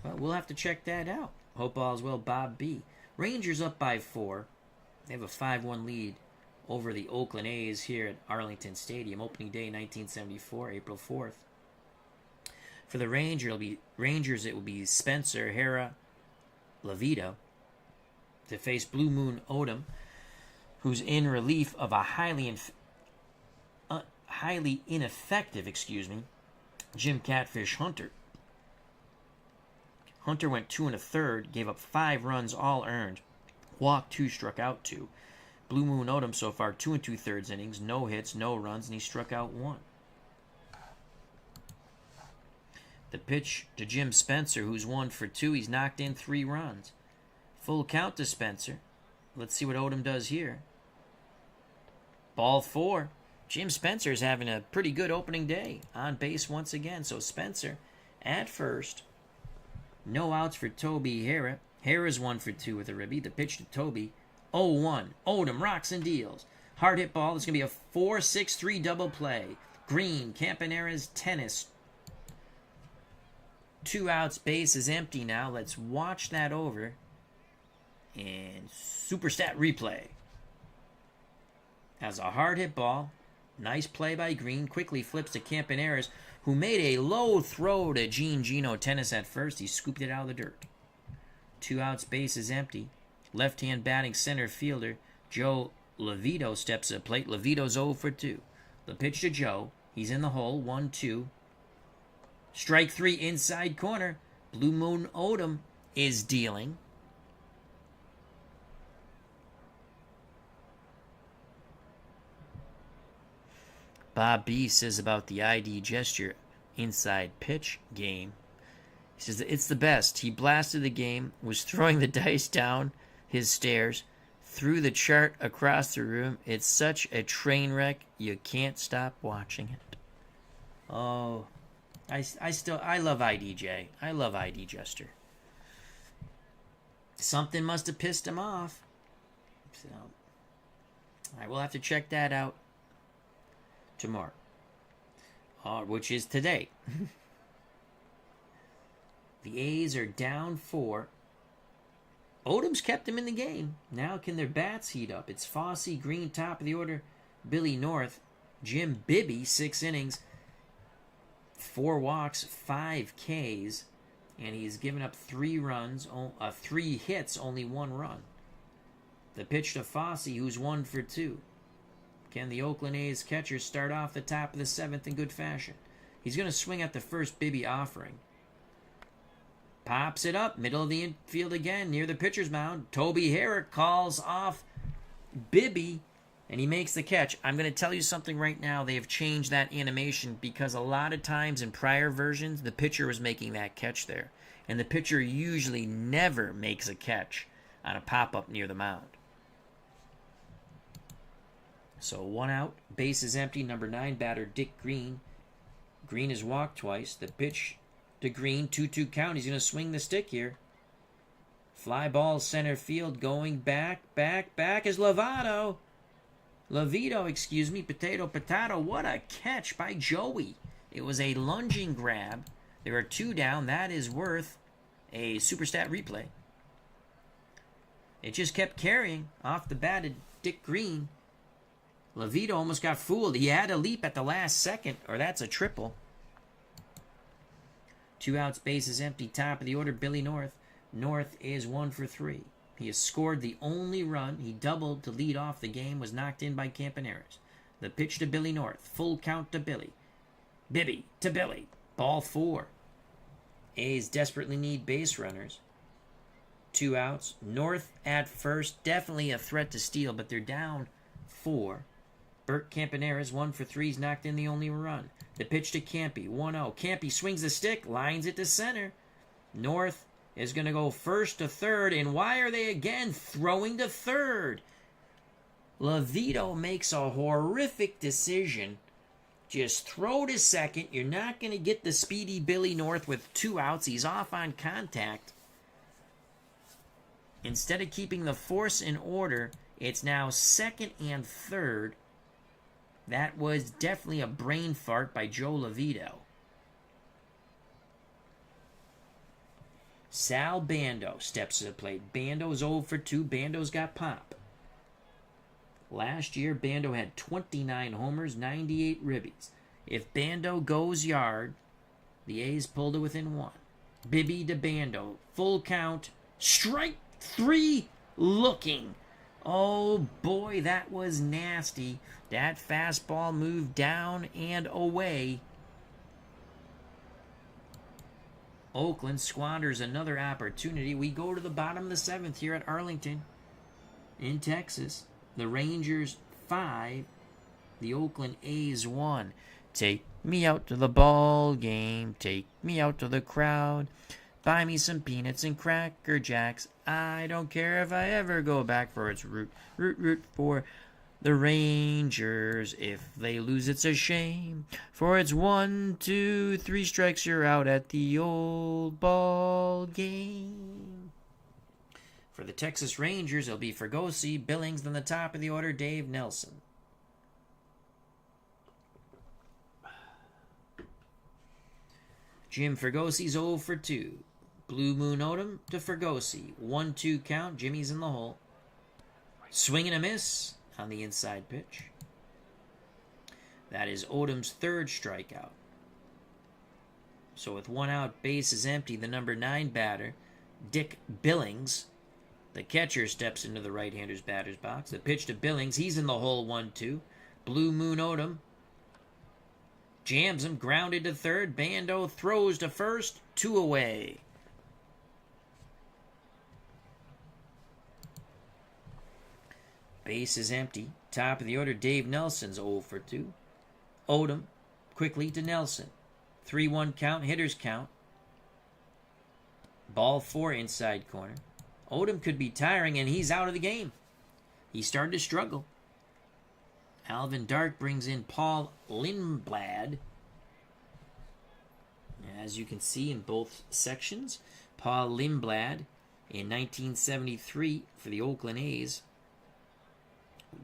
[SPEAKER 1] Well, we'll have to check that out. Hope all is well, Bob B. Rangers up by 4. They have a 5-1 lead over the Oakland A's here at Arlington Stadium. Opening day 1974, April 4th. For the Rangers, it will be Spencer Hera Levito to face Blue Moon Odom, who's in relief of a highly ineffective, Jim Catfish Hunter. Hunter went 2 1/3, gave up 5 runs, all earned. Walked 2, struck out 2. Blue Moon Odom so far 2 2/3 innings, no hits, no runs, and he struck out 1. The pitch to Jim Spencer, who's 1 for 2. He's knocked in 3 runs. Full count to Spencer. Let's see what Odom does here. Ball 4. Jim Spencer is having a pretty good opening day. On base once again. So Spencer at first. No outs for Toby Hera. Hera's 1 for 2 with a ribby. The pitch to Toby. 0-1. Odom rocks and deals. Hard hit ball. It's going to be a 4-6-3 double play. Green, Campanera's tennis. 2 outs, base is empty now. Let's watch that over. And super stat replay. Has a hard hit ball. Nice play by Green. Quickly flips to Campaneris, who made a low throw to Gino Tennis at first. He scooped it out of the dirt. 2 outs, base is empty. Left-hand batting center fielder Joe Levito steps to the plate. Levito's 0 for 2. The pitch to Joe. He's in the hole. 1-2. Strike 3 inside corner. Blue Moon Odom is dealing. Bob B says about the ID gesture inside pitch game. He says that it's the best. He blasted the game, was throwing the dice down his stairs, threw the chart across the room. It's such a train wreck, you can't stop watching it. Oh, I love IDJ. I love ID Jester. Something must have pissed him off. So, all right, we'll have to check that out tomorrow, which is today. The A's are down 4. Odom's kept them in the game. Now can their bats heat up? It's Fossey, Green, top of the order. Billy North, Jim Bibby, 6 innings, 4 walks, 5 Ks, and he's given up 3 runs, 3 hits, only 1 run. The pitch to Fossey, who's 1 for 2. Can the Oakland A's catcher start off the top of the 7th in good fashion? He's going to swing at the first Bibby offering. Pops it up, middle of the infield again, near the pitcher's mound. Toby Herrick calls off Bibby, and he makes the catch. I'm going to tell you something right now. They have changed that animation because a lot of times in prior versions, the pitcher was making that catch there. And the pitcher usually never makes a catch on a pop-up near the mound. So 1 out, base is empty. Number 9 batter Dick Green Green has walked twice. The pitch to Green, 2-2 count. He's going to swing the stick here. Fly ball center field, going back is Lovito. Potato. What a catch by Joey. It was a lunging grab. There are 2 down. That is worth a super stat replay. It just kept carrying off the bat of Dick Green. Lovito almost got fooled. He had a leap at the last second, or that's a triple. 2 outs, bases empty, top of the order, Billy North. North is 1 for 3. He has scored the only run. He doubled to lead off the game, was knocked in by Campaneris. The pitch to Billy North. Full count to Billy. Bibby to Billy. Ball 4. A's desperately need base runners. 2 outs. North at first. Definitely a threat to steal, but they're down 4. Bert Campaneris, 1 for 3. He's knocked in the only run. The pitch to Campy. 1-0. Campy swings the stick. Lines it to center. North is going to go first to third. And why are they again throwing to third? Lovito makes a horrific decision. Just throw to second. You're not going to get the speedy Billy North with 2 outs. He's off on contact. Instead of keeping the force in order, it's now second and third. That was definitely a brain fart by Joe Lovito. Sal Bando steps to the plate. Bando's 0 for 2. Bando's got pop. Last year, Bando had 29 homers, 98 ribbies. If Bando goes yard, the A's pulled it within 1. Bibby to Bando. Full count. Strike 3. Looking. Oh boy, that was nasty. That fastball moved down and away. Oakland squanders another opportunity. We go to the bottom of the 7th here at Arlington in Texas. The Rangers 5, the Oakland A's 1. Take me out to the ball game. Take me out to the crowd. Buy me some peanuts and Cracker Jacks. I don't care if I ever go back for its root for the Rangers. If they lose, it's a shame. For it's 1, 2, 3 strikes, you're out at the old ball game. For the Texas Rangers, it'll be Fergosi, Billings, then the top of the order, Dave Nelson. Jim Fergosi's 0 for 2. Blue Moon Odom to Fergosi. 1-2 count. Jimmy's in the hole. Swing and a miss on the inside pitch. That is Odom's 3rd strikeout. So with 1 out, base is empty. The number 9 batter, Dick Billings. The catcher steps into the right-hander's batter's box. The pitch to Billings. He's in the hole, 1-2. Blue Moon Odom jams him, grounded to third. Bando throws to first, 2 away. Base is empty. Top of the order, Dave Nelson's 0 for 2. Odom quickly to Nelson. 3-1 count, hitters count. Ball 4 inside corner. Odom could be tiring, and he's out of the game. He started to struggle. Alvin Dark brings in Paul Lindblad. As you can see in both sections, Paul Lindblad in 1973 for the Oakland A's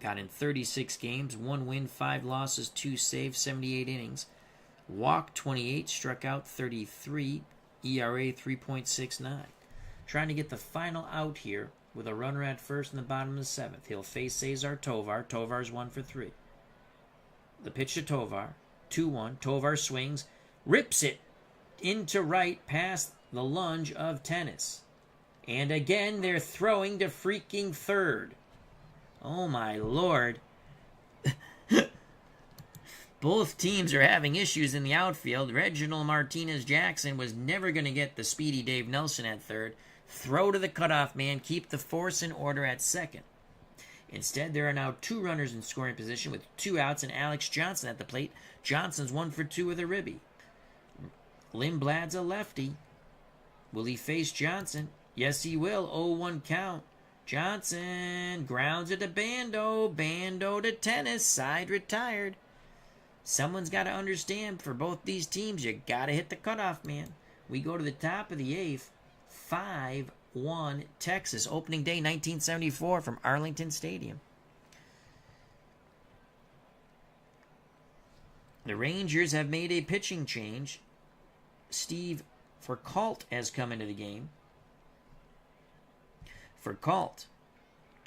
[SPEAKER 1] got in 36 games, 1 win, 5 losses, 2 saves, 78 innings. Walked 28, struck out 33, ERA 3.69. Trying to get the final out here with a runner at first in the bottom of the 7th. He'll face Cesar Tovar. Tovar's 1 for 3. The pitch to Tovar. 2-1. Tovar swings. Rips it into right past the lunge of Tennis. And again, they're throwing to freaking third. Oh my lord. Both teams are having issues in the outfield. Reginald Martinez-Jackson was never going to get the speedy Dave Nelson at third. Throw to the cutoff man. Keep the force in order at second. Instead, there are now 2 runners in scoring position with 2 outs and Alex Johnson at the plate. Johnson's 1 for 2 with a ribby. Lindblad's a lefty. Will he face Johnson? Yes, he will. 0-1 count. Johnson grounds it to Bando. Bando to Tennis. Side retired. Someone's got to understand, for both these teams, you got to hit the cutoff, man. We go to the top of the 8th. 5-1 Texas. Opening day 1974 from Arlington Stadium. The Rangers have made a pitching change. Steve Furcault has come into the game. Furcault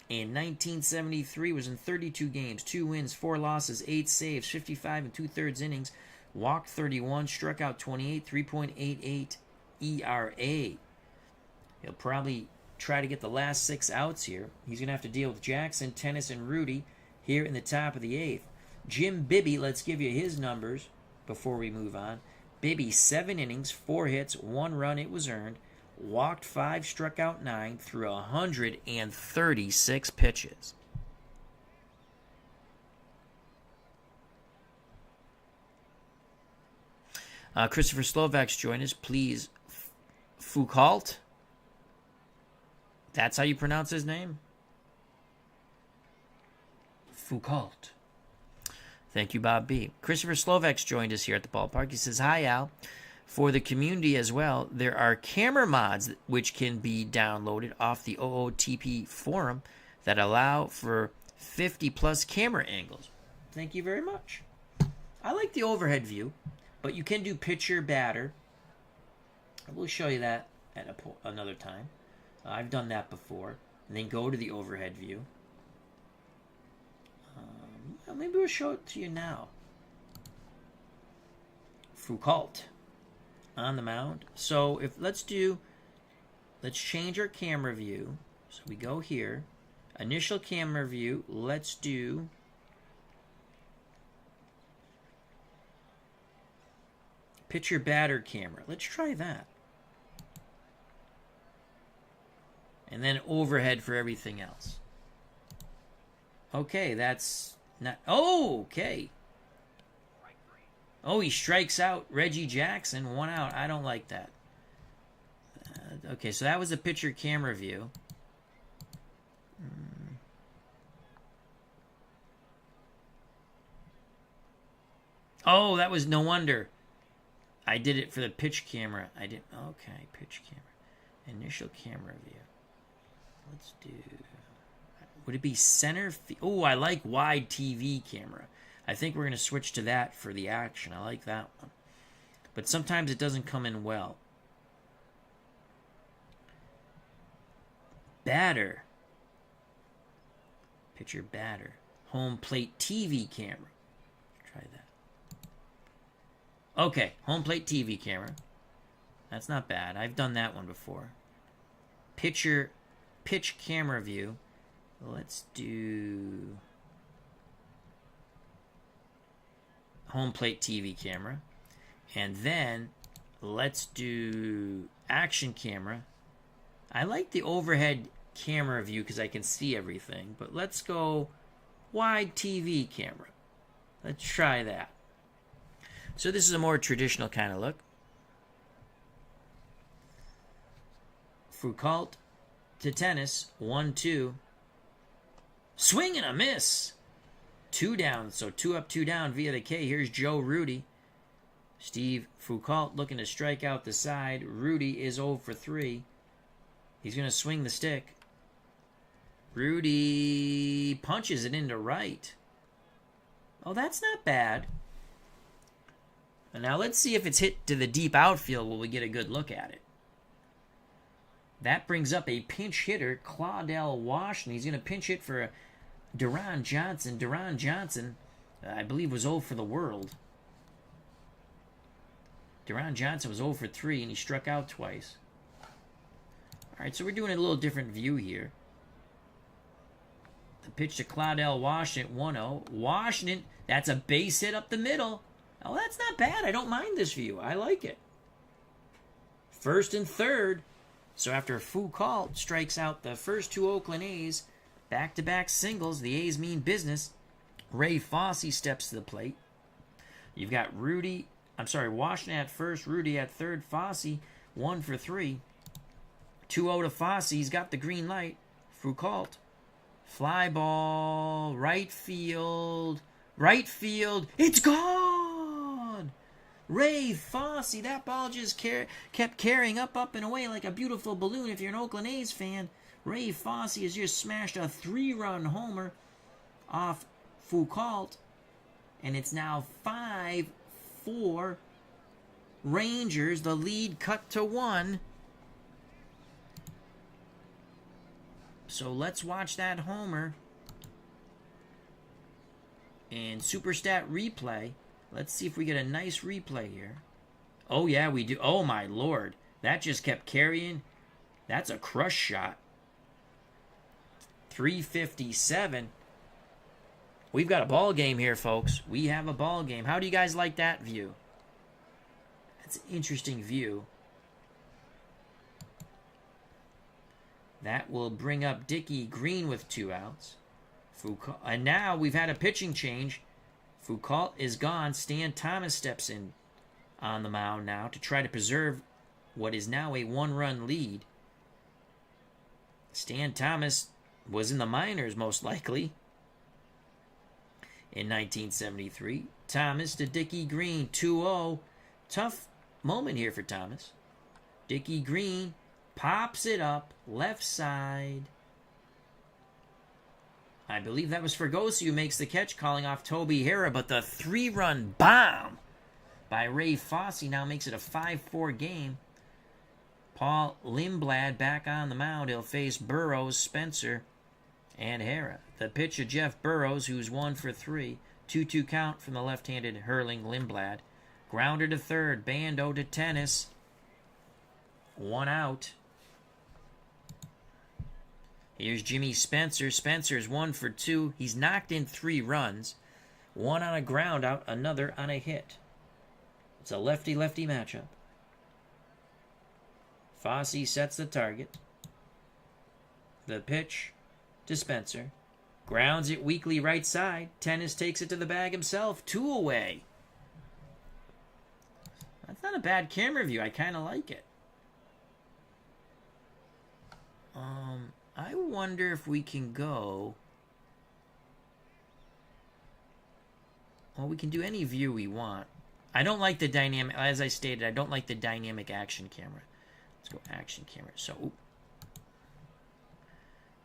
[SPEAKER 1] in 1973 was in 32 games, 2 wins, 4 losses, 8 saves, 55 and 2/3 innings, walked 31, struck out 28, 3.88 ERA. He'll probably try to get the last 6 outs here. He's going to have to deal with Jackson, Tennis, and Rudy here in the top of the 8th. Jim Bibby, let's give you his numbers before we move on. Bibby, 7 innings, 4 hits, 1 run, it was earned. Walked 5, struck out 9, threw 136 pitches. Christopher Slovak's joined us. Please, Foucault. That's how you pronounce his name? Foucault. Thank you, Bob B. Christopher Slovak's joined us here at the ballpark. He says, hi, Al. For the community as well, there are camera mods which can be downloaded off the OOTP forum that allow for 50-plus camera angles. Thank you very much. I like the overhead view, but you can do pitcher batter. We'll show you that at another time. I've done that before. And then go to the overhead view. Maybe we'll show it to you now. Foucault on the mound. So let's change our camera view. So we go here. Initial camera view. Let's do pitcher batter camera. Let's try that. And then overhead for everything else. Okay, that's not... Oh, okay. Oh, he strikes out Reggie Jackson. 1 out. I don't like that. Okay, so that was the pitcher camera view. Oh, that was no wonder. I did it for the pitch camera. I did... Okay, pitch camera. Initial camera view. Let's do... Would it be center? Oh, I like wide TV camera. I think we're going to switch to that for the action. I like that one. But sometimes it doesn't come in well. Batter. Pitcher batter. Home plate TV camera. Try that. Okay, home plate TV camera. That's not bad. I've done that one before. Pitch camera view. Let's do home plate TV camera. And then let's do action camera. I like the overhead camera view because I can see everything. But let's go wide TV camera. Let's try that. So this is a more traditional kind of look. Foucault to Tennis. 1-2. Swing and a miss. 2 down. So 2 up, 2 down via the K. Here's Joe Rudy. Steve Foucault looking to strike out the side. Rudy is 0 for 3. He's going to swing the stick. Rudy punches it into right. Oh, that's not bad. And now let's see if it's hit to the deep outfield. Will we get a good look at it? That brings up a pinch hitter, Claudel Washington. He's going to pinch hit for Duran Johnson. Duran Johnson, I believe, was 0 for the world. Duran Johnson was 0 for 3, and he struck out twice. All right, so we're doing a little different view here. The pitch to Claudel Washington, 1-0. Washington, that's a base hit up the middle. Oh, that's not bad. I don't mind this view. I like it. First and third. So after Foucault strikes out the first 2 Oakland A's, back-to-back singles, the A's mean business. Ray Fosse steps to the plate. You've got Washington at first, Rudy at third, Fosse 1 for 3. 2-0 to Fosse. He's got the green light. Foucault. Fly ball, right field. It's gone! Ray Fosse, that ball just kept carrying up and away like a beautiful balloon if you're an Oakland A's fan. Ray Fosse has just smashed a 3-run homer off Foucault, and it's now 5-4 Rangers. The lead cut to 1. So let's watch that homer and Superstat replay. Let's see if we get a nice replay here. Oh, yeah, we do. Oh, my Lord. That just kept carrying. That's a crush shot. 357. We've got a ball game here, folks. We have a ball game. How do you guys like that view? That's an interesting view. That will bring up Dickie Green with 2 outs. Foucault, and now we've had a pitching change. Foucault is gone. Stan Thomas steps in on the mound now to try to preserve what is now a 1-run lead. Stan Thomas was in the minors, most likely, in 1973. Thomas to Dickie Green, 2-0. Tough moment here for Thomas. Dickie Green pops it up, left side. I believe that was Fergosi who makes the catch, calling off Toby Harrah, but the 3-run bomb by Ray Fosse now makes it a 5-4 game. Paul Lindblad back on the mound. He'll face Burrows, Spencer, and Harrah. The pitch of Jeff Burrows, who's 1 for 3. 2-2 count from the left-handed hurling Lindblad. Grounder to third. Bando to tennis. 1 out. Here's Jimmy Spencer. Spencer's 1 for 2. He's knocked in 3 runs. 1 on a ground out, another on a hit. It's a lefty-lefty matchup. Fosse sets the target. The pitch to Spencer. Grounds it weakly right side. Tennis takes it to the bag himself. 2 away. That's not a bad camera view. I kind of like it. I wonder if we can go... Well, we can do any view we want. I don't like the dynamic... As I stated, I don't like the dynamic action camera. Let's go action camera. So,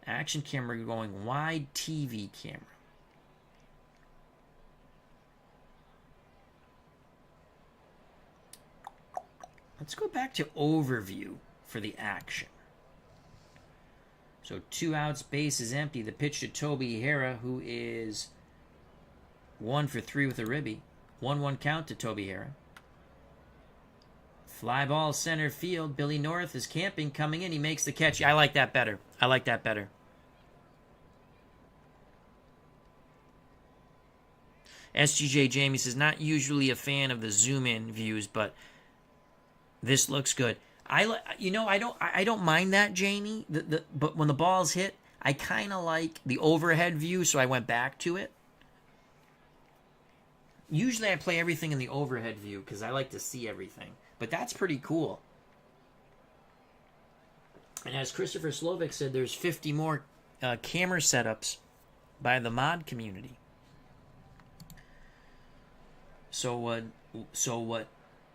[SPEAKER 1] action camera going wide TV camera. Let's go back to overview for the action. So 2 outs, base is empty. The pitch to Toby Harrah, who is 1 for 3 with a ribby. 1-1 count to Toby Harrah. Fly ball center field. Billy North is camping, coming in. He makes the catch. I like that better. I like that better. SGJ Jamie says, not usually a fan of the zoom-in views, but this looks good. I don't mind that, Jamie. But when the ball's hit, I kind of like the overhead view, so I went back to it. Usually I play everything in the overhead view because I like to see everything. But that's pretty cool. And as Christopher Slovic said, there's 50 more camera setups by the mod community. So what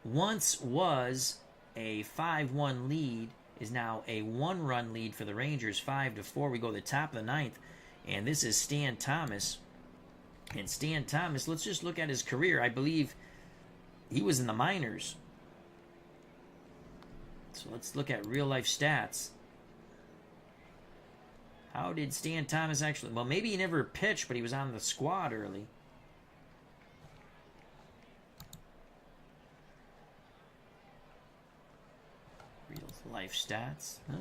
[SPEAKER 1] once was a 5-1 lead is now a 1-run lead for the Rangers, 5-4. We go to the top of the 9th, and this is Stan Thomas. And Stan Thomas, let's just look at his career. I believe he was in the minors. So let's look at real-life stats. How did Stan Thomas actually... Well, maybe he never pitched, but he was on the squad early. Real-life stats. Huh?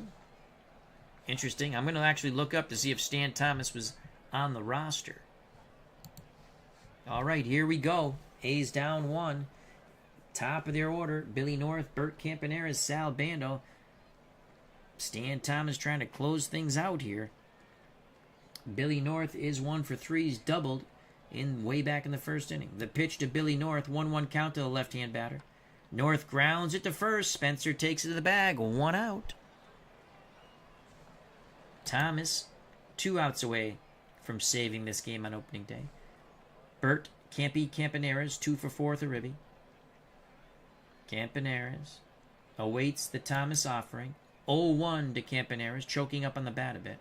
[SPEAKER 1] Interesting. I'm going to actually look up to see if Stan Thomas was on the roster. All right, here we go. A's down 1. Top of their order, Billy North, Bert Campaneris, Sal Bando. Stan Thomas trying to close things out here. Billy North is 1 for 3. He's doubled way back in the first inning. The pitch to Billy North, 1-1 count to the left-hand batter. North grounds it to first. Spencer takes it to the bag. 1 out. Thomas, 2 outs away from saving this game on opening day. Bert Campaneris, 2 for 4 with a ribby. Campaneris awaits the Thomas offering. 0-1 to Campaneris, choking up on the bat a bit.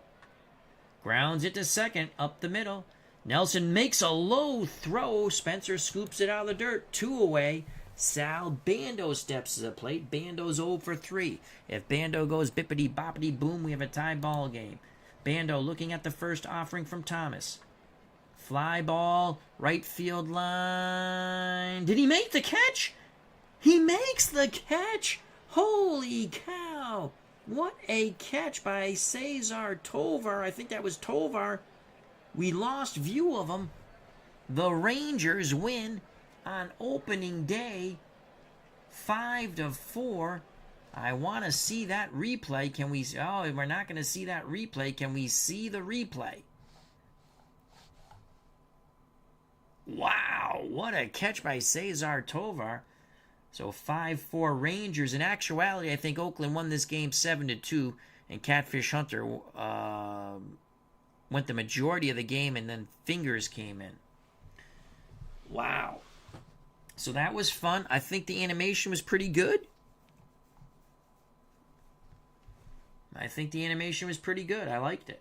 [SPEAKER 1] Grounds it to second, up the middle. Nelson makes a low throw. Spencer scoops it out of the dirt. 2 away. Sal Bando steps to the plate. Bando's 0 for 3. If Bando goes bippity boppity boom, we have a tie ball game. Bando looking at the first offering from Thomas. Fly ball, right field line. Did he make the catch? He makes the catch. Holy cow. What a catch by Cesar Tovar. I think that was Tovar. We lost view of him. The Rangers win on opening day 5-4. I want to see that replay. Can we? Oh, we're not going to see that replay. Can we see the replay? Wow, what a catch by Cesar Tovar. So 5-4 Rangers. In actuality, I think Oakland won this game 7-2, and Catfish Hunter went the majority of the game, and then Fingers came in. Wow. So that was fun. I think the animation was pretty good. I liked it.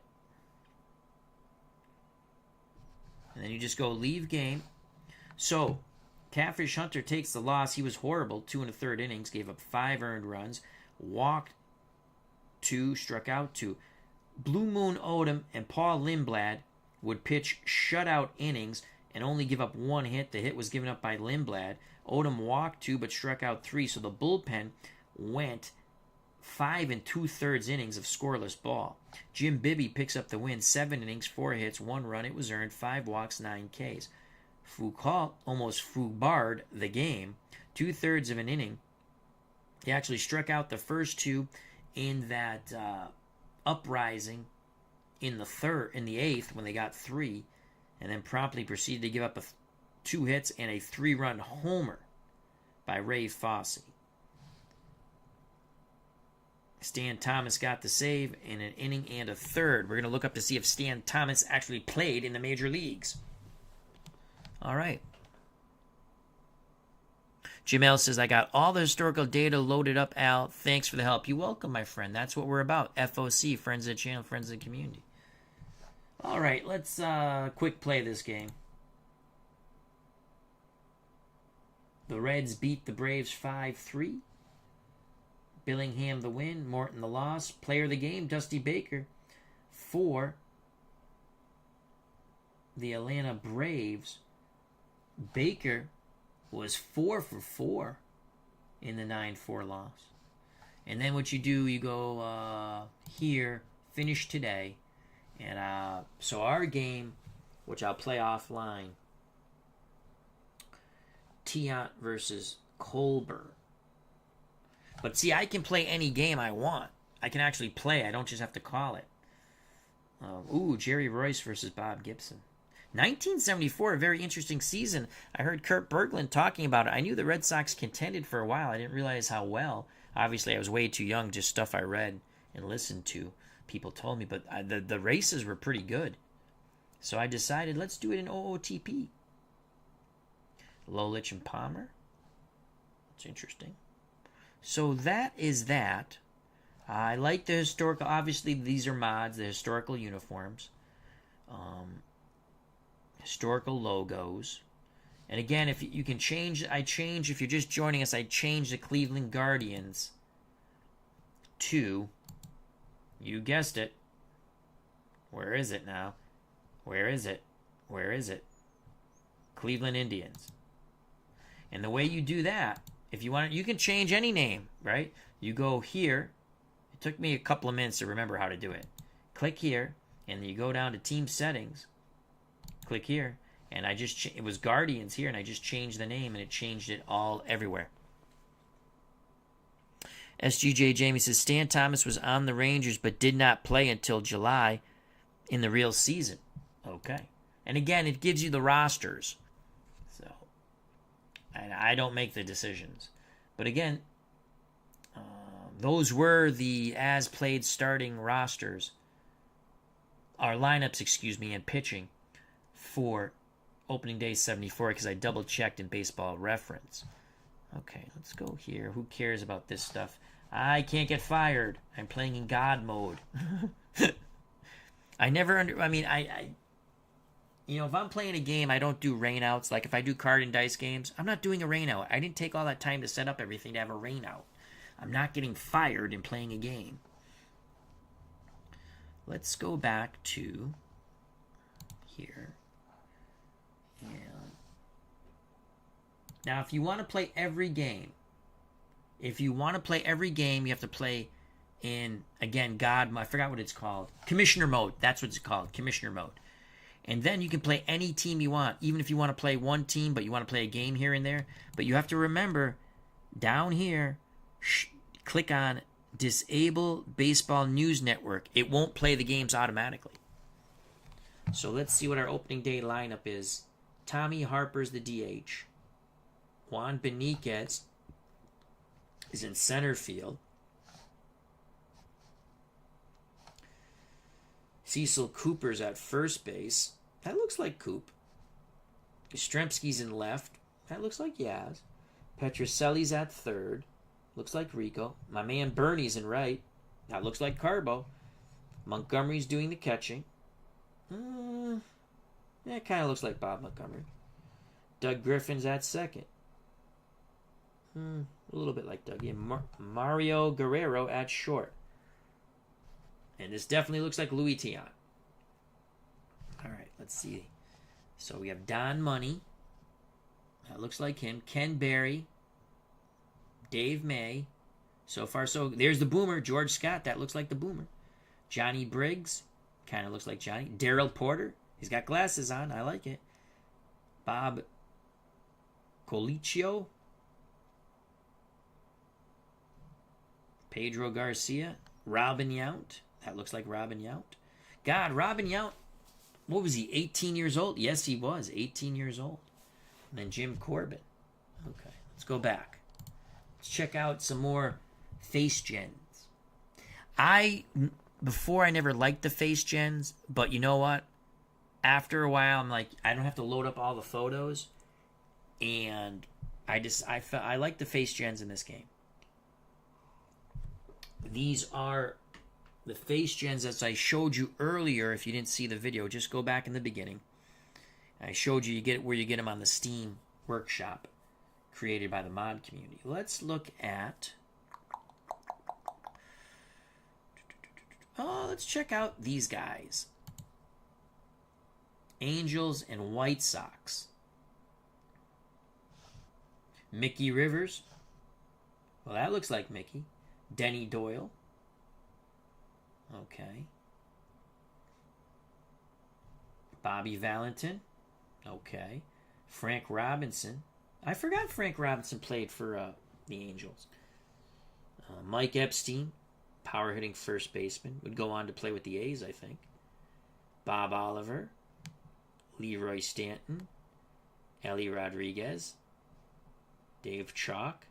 [SPEAKER 1] And then you just go leave game. So, Catfish Hunter takes the loss. He was horrible. 2 1/3 innings. Gave up 5 earned runs. Walked 2. Struck out 2. Blue Moon Odom and Paul Lindblad would pitch shutout innings and only give up 1 hit. The hit was given up by Lindblad. Odom walked 2 but struck out 3. So the bullpen went 5 2/3 innings of scoreless ball. Jim Bibby picks up the win. 7 innings, 4 hits, 1 run. It was earned. 5 walks, 9 Ks. Foucault almost foubarred the game. 2/3 of an inning. He actually struck out the first 2 in that uprising in the 8th when they got 3, and then promptly proceeded to give up 2 hits and a 3-run homer by Ray Fosse. Stan Thomas got the save in an inning and a third. We're going to look up to see if Stan Thomas actually played in the major leagues. All right. Jim L says, I got all the historical data loaded up, Al. Thanks for the help. You're welcome, my friend. That's what we're about. FOC, Friends of the Channel, Friends of the Community. All right, let's quick play this game. The Reds beat the Braves 5-3. Billingham the win, Morton the loss. Player of the game, Dusty Baker. For the Atlanta Braves, Baker was 4 for 4 in the 9-4 loss. And then what you do, you go here, finish today. And so our game, which I'll play offline, Tiant versus Colbert. But see, I can play any game I want. I can actually play. I don't just have to call it. Jerry Royce versus Bob Gibson. 1974, a very interesting season. I heard Kurt Berglund talking about it. I knew the Red Sox contended for a while. I didn't realize how well. Obviously, I was way too young, just stuff I read and listened to. People told me, but the races were pretty good. So I decided, let's do it in OOTP. Lolich and Palmer. It's interesting. So that is that. I like the historical. Obviously, these are mods, the historical uniforms. Historical logos. And again, if you can change, if you're just joining us, I change the Cleveland Guardians to, you guessed it. Where is it now? Where is it? Cleveland Indians. And the way you do that, if you want, you can change any name, right? You go here. It took me a couple of minutes to remember how to do it. Click here, and you go down to team settings. Click here, and it was Guardians here, and I just changed the name, and it changed it all everywhere. SGJ Jamie says, Stan Thomas was on the Rangers, but did not play until July in the real season. Okay. And again, it gives you the rosters. So, and I don't make the decisions. But again, those were the as-played starting rosters, our lineups, and pitching for opening day 74, because I double-checked in Baseball Reference. Okay, let's go here. Who cares about this stuff? I can't get fired. I'm playing in God mode. I never if I'm playing a game, I don't do rainouts. Like if I do card and dice games, I'm not doing a rainout. I didn't take all that time to set up everything to have a rainout. I'm not getting fired in playing a game. Let's go back to here. And now, if you want to play every game, you have to play in, again, I forgot what it's called. Commissioner mode. That's what it's called, Commissioner mode. And then you can play any team you want, even if you want to play one team, but you want to play a game here and there. But you have to remember, down here, click on Disable Baseball News Network. It won't play the games automatically. So let's see what our opening day lineup is. Tommy Harper's the DH. Juan Beniquez is in center field. Cecil Cooper's at first base. That looks like Coop. Yastrzemski's in left. That looks like Yaz. Petrocelli's at third. Looks like Rico. My man Bernie's in right. That looks like Carbo. Montgomery's doing the catching. It kind of looks like Bob Montgomery. Doug Griffin's at second. A little bit like Doug. Yeah, Mario Guerrero at short. And this definitely looks like Louis Tion. All right, let's see. So we have Don Money. That looks like him. Ken Berry. Dave May. So far, so there's the Boomer. George Scott. That looks like the Boomer. Johnny Briggs. Kind of looks like Johnny. Daryl Porter. He's got glasses on. I like it. Bob Colicchio. Pedro Garcia. Robin Yount. That looks like Robin Yount. God, Robin Yount. What was he, 18 years old? Yes, he was, 18 years old. And then Jim Corbin. Okay, let's go back. Let's check out some more face gens. Before I never liked the face gens, but you know what? After a while, I'm like, I don't have to load up all the photos. And I like the face gens in this game. These are the face gens as I showed you earlier. If you didn't see the video, just go back in the beginning. I showed you where you get them on the Steam workshop created by the mod community. Let's look at... let's check out these guys. Angels and White Sox. Mickey Rivers. Well, that looks like Mickey. Denny Doyle. Okay. Bobby Valentin. Okay. Frank Robinson. I forgot Frank Robinson played for the Angels. Mike Epstein, power hitting first baseman, would go on to play with the A's, I think. Bob Oliver. Leroy Stanton. Ellie Rodriguez. Dave Chalk.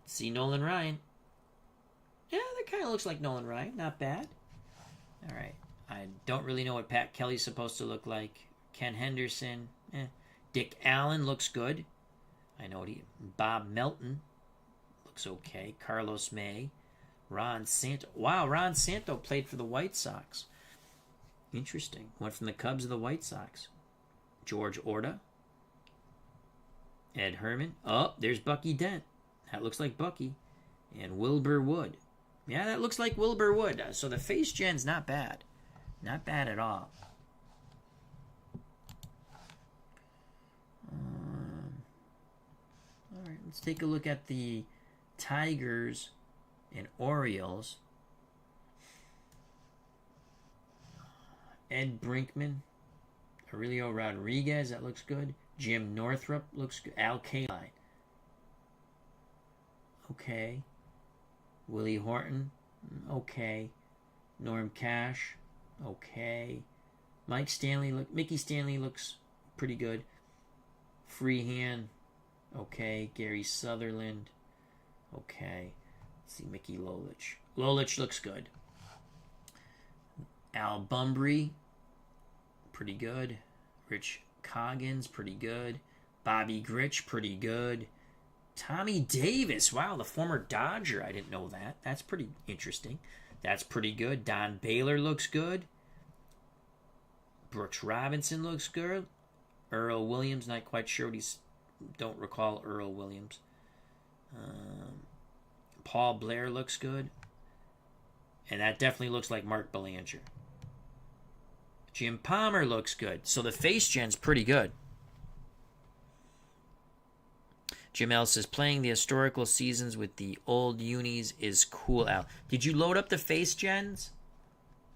[SPEAKER 1] See Nolan Ryan. Yeah, that kind of looks like Nolan Ryan. Not bad. All right. I don't really know what Pat Kelly's supposed to look like. Ken Henderson. Dick Allen looks good. I know Bob Melton looks okay. Carlos May. Ron Santo. Wow, Ron Santo played for the White Sox. Interesting. Went from the Cubs to the White Sox. George Orta. Ed Herman. Oh, there's Bucky Dent. That looks like Bucky. And Wilbur Wood. Yeah, that looks like Wilbur Wood. So the face gen's not bad. Not bad at all. All right, let's take a look at the Tigers and Orioles. Ed Brinkman. Aurelio Rodriguez, that looks good. Jim Northrup looks good. Al Kaline. Okay. Willie Horton. Okay. Norm Cash. Okay. Mickey Stanley looks pretty good. Freehand. Okay. Gary Sutherland. Okay. Let's see, Mickey Lolich. Lolich looks good. Al Bumbry. Pretty good. Rich Coggins, pretty good. Bobby Grich, pretty good. Tommy Davis. Wow, the former Dodger. I didn't know that. That's pretty interesting. That's pretty good. Don Baylor looks good. Brooks Robinson looks good. Earl Williams, not quite sure what he's... Don't recall Earl Williams. Paul Blair looks good. And that definitely looks like Mark Belanger. Jim Palmer looks good. So the face gen's pretty good. Jim L says, playing the historical seasons with the old unis is cool out. Did you load up the face gens?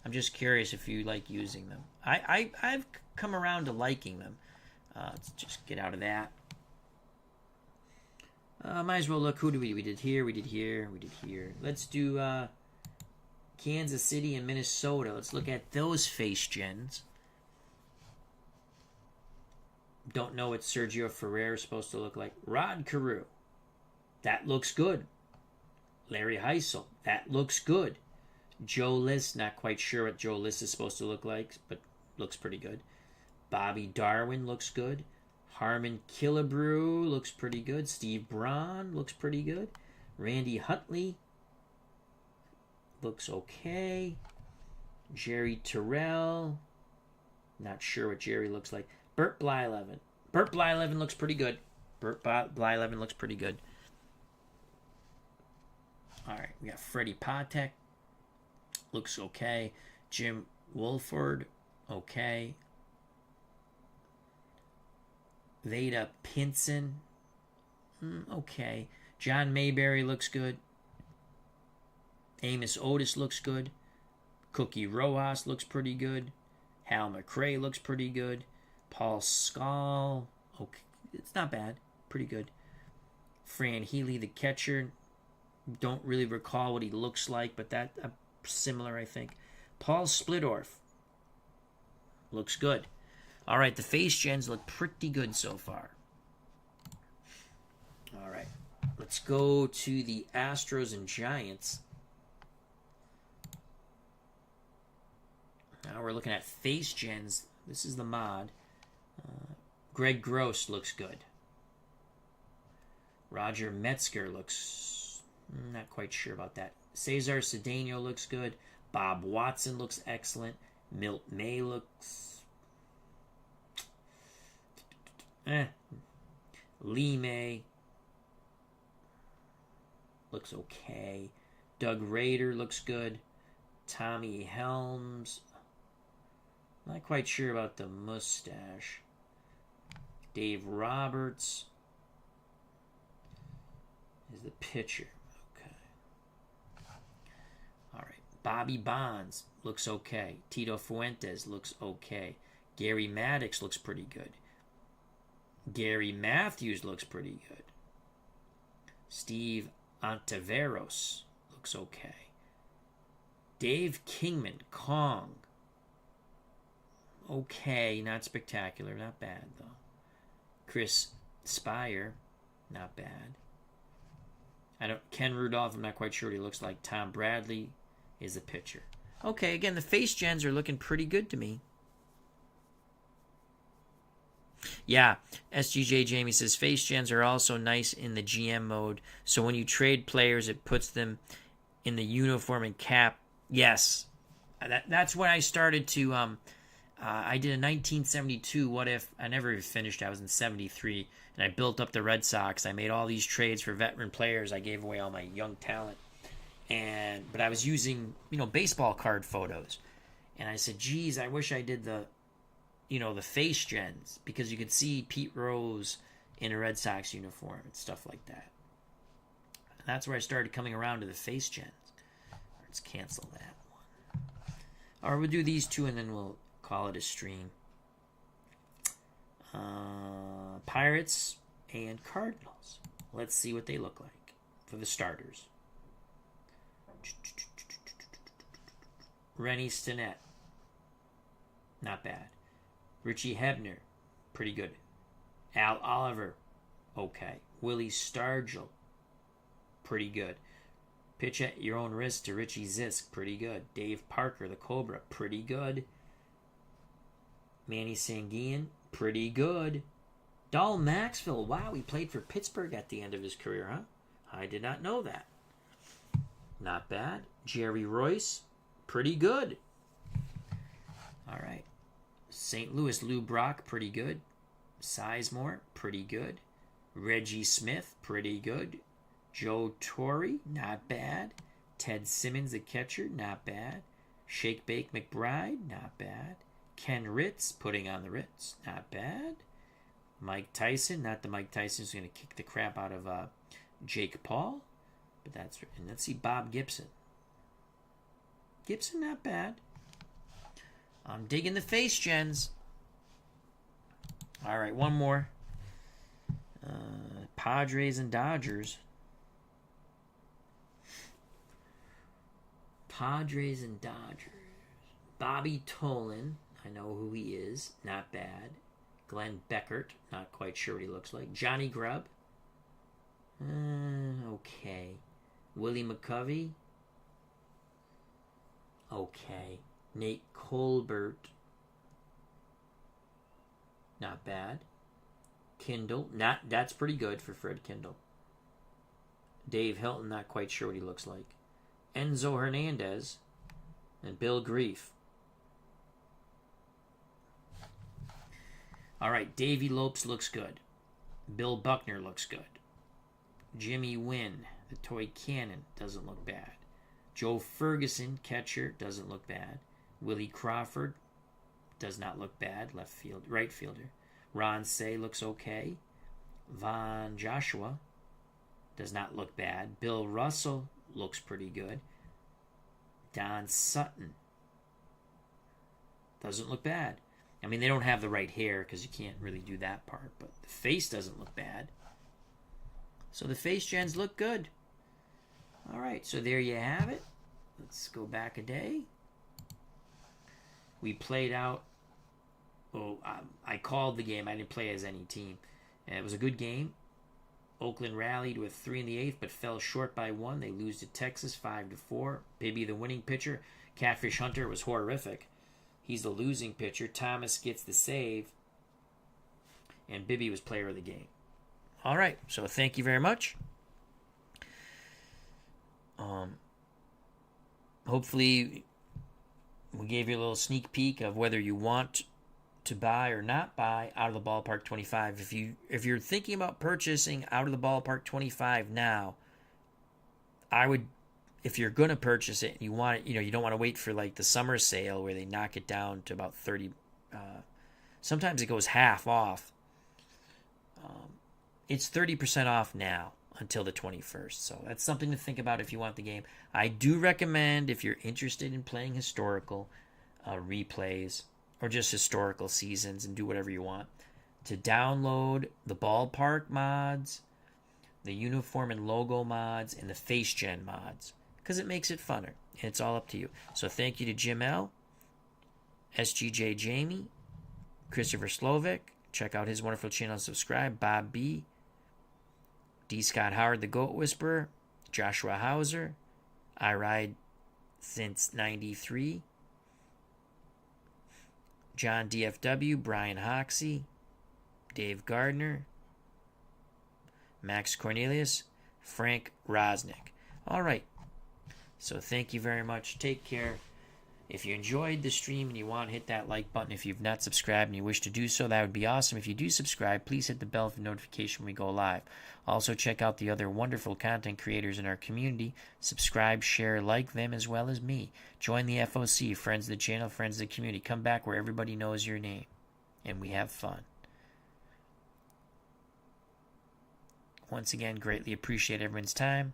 [SPEAKER 1] I'm just curious if you like using them. I've come around to liking them. Let's just get out of that. Might as well look. Who did we did here? We did here. We did here. Let's do Kansas City and Minnesota. Let's look at those face gens. Don't know what Sergio Ferrer is supposed to look like. Rod Carew. That looks good. Larry Heisel. That looks good. Joe List. Not quite sure what Joe List is supposed to look like, but looks pretty good. Bobby Darwin looks good. Harmon Killebrew looks pretty good. Steve Braun looks pretty good. Randy Huntley looks okay. Jerry Terrell. Not sure what Jerry looks like. Burt Blyleven. Burt Blyleven looks pretty good. Burt Blyleven looks pretty good. All right, we got Freddie Patek. Looks okay. Jim Wolford. Okay. Veda Pinson. Okay. John Mayberry looks good. Amos Otis looks good. Cookie Rojas looks pretty good. Hal McRae looks pretty good. Paul Scal. Okay. It's not bad. Pretty good. Fran Healy, the catcher. Don't really recall what he looks like, but that similar, I think. Paul Splittorff. Looks good. All right, the face gens look pretty good so far. All right, let's go to the Astros and Giants. Now we're looking at face gens. This is the mod. Greg Gross looks good. Roger Metzger looks... not quite sure about that. Cesar Cedeno looks good. Bob Watson looks excellent. Milt May looks... Lee May looks okay. Doug Rader looks good. Tommy Helms. Not quite sure about the mustache. Dave Roberts is the pitcher. Okay. All right. Bobby Bonds looks okay. Tito Fuentes looks okay. Gary Maddox looks pretty good. Gary Matthews looks pretty good. Steve Ontiveros looks okay. Dave Kingman, Kong. Okay, not spectacular, not bad though. Chris Spire, not bad. Ken Rudolph, I'm not quite sure what he looks like. Tom Bradley is the pitcher. Okay, again, the face gens are looking pretty good to me. Yeah, SGJ Jamie says face gens are also nice in the GM mode. So when you trade players, it puts them in the uniform and cap. Yes, that's when I started to. I did a 1972 What If. I never finished. I was in 73, and I built up the Red Sox. I made all these trades for veteran players. I gave away all my young talent, but I was using baseball card photos, and I said, "Geez, I wish I did the." The face gens, because you could see Pete Rose in a Red Sox uniform and stuff like that. And that's where I started coming around to the face gens. Let's cancel that one. Or we'll do these two and then we'll call it a stream. Pirates and Cardinals. Let's see what they look like for the starters. Rennie Stinnett. Not bad. Richie Hebner, pretty good. Al Oliver, okay. Willie Stargell, pretty good. Pitch at your own risk to Richie Zisk, pretty good. Dave Parker, the Cobra, pretty good. Manny Sanguian, pretty good. Dahl Maxwell. Wow, he played for Pittsburgh at the end of his career, huh? I did not know that. Not bad. Jerry Royce. Pretty good. All right. St. Louis, Lou Brock. Pretty good. Sizemore. Pretty good. Reggie Smith. Pretty good. Joe Torre. Not bad. Ted Simmons, the catcher. Not bad. Shake Bake McBride. Not bad. Ken Ritz. Putting on the Ritz. Not bad. Mike Tyson. Not the Mike Tyson who's going to kick the crap out of Jake Paul. But that's... And let's see Bob Gibson. Gibson, not bad. I'm digging the face gens. All right, one more. Padres and Dodgers. Padres and Dodgers. Bobby Tolan. I know who he is. Not bad. Glenn Beckert. Not quite sure what he looks like. Johnny Grubb. Okay. Willie McCovey. Okay. Nate Colbert. Not bad. Kindle. That's pretty good for Fred Kindle. Dave Hilton, not quite sure what he looks like. Enzo Hernandez. And Bill Grief. All right, Davey Lopes looks good. Bill Buckner looks good. Jimmy Wynn, the toy cannon, doesn't look bad. Joe Ferguson, catcher, doesn't look bad. Willie Crawford does not look bad, right fielder. Ron Say looks okay. Von Joshua does not look bad. Bill Russell looks pretty good. Don Sutton doesn't look bad. I mean, they don't have the right hair because you can't really do that part, but the face doesn't look bad. So the face gens look good. All right, so there you have it. Let's go back a day. We played out. I called the game. I didn't play as any team. And it was a good game. Oakland rallied with 3 in the 8th, but fell short by 1. They lose to Texas 5-4. Bibby, the winning pitcher. Catfish Hunter was horrific. He's the losing pitcher. Thomas gets the save. And Bibby was player of the game. All right, so thank you very much. Hopefully, we gave you a little sneak peek of whether you want to buy or not buy Out of the Ballpark 25. If you're thinking about purchasing Out of the Ballpark 25 now, I would, if you're going to purchase it, you want it, you don't want to wait for like the summer sale where they knock it down to about 30. Sometimes it goes half off. It's 30% off now until the 21st. So that's something to think about if you want the game. I do recommend, if you're interested in playing historical replays or just historical seasons and do whatever you want, to download the ballpark mods, the uniform and logo mods, and the face gen mods, because it makes it funner. And it's all up to you. So thank you to Jim L., SGJ Jamie, Christopher Slovic. Check out his wonderful channel and subscribe. Bob B., D. Scott Howard, the Goat Whisperer, Joshua Hauser, I Ride Since 93, John DFW, Brian Hoxie, Dave Gardner, Max Cornelius, Frank Rosnick. All right. So thank you very much. Take care. If you enjoyed the stream and you want to hit that like button, if you've not subscribed and you wish to do so, that would be awesome. If you do subscribe, please hit the bell for notification when we go live. Also, check out the other wonderful content creators in our community. Subscribe, share, like them as well as me. Join the FOC, Friends of the Channel, Friends of the Community. Come back where everybody knows your name and we have fun. Once again, greatly appreciate everyone's time.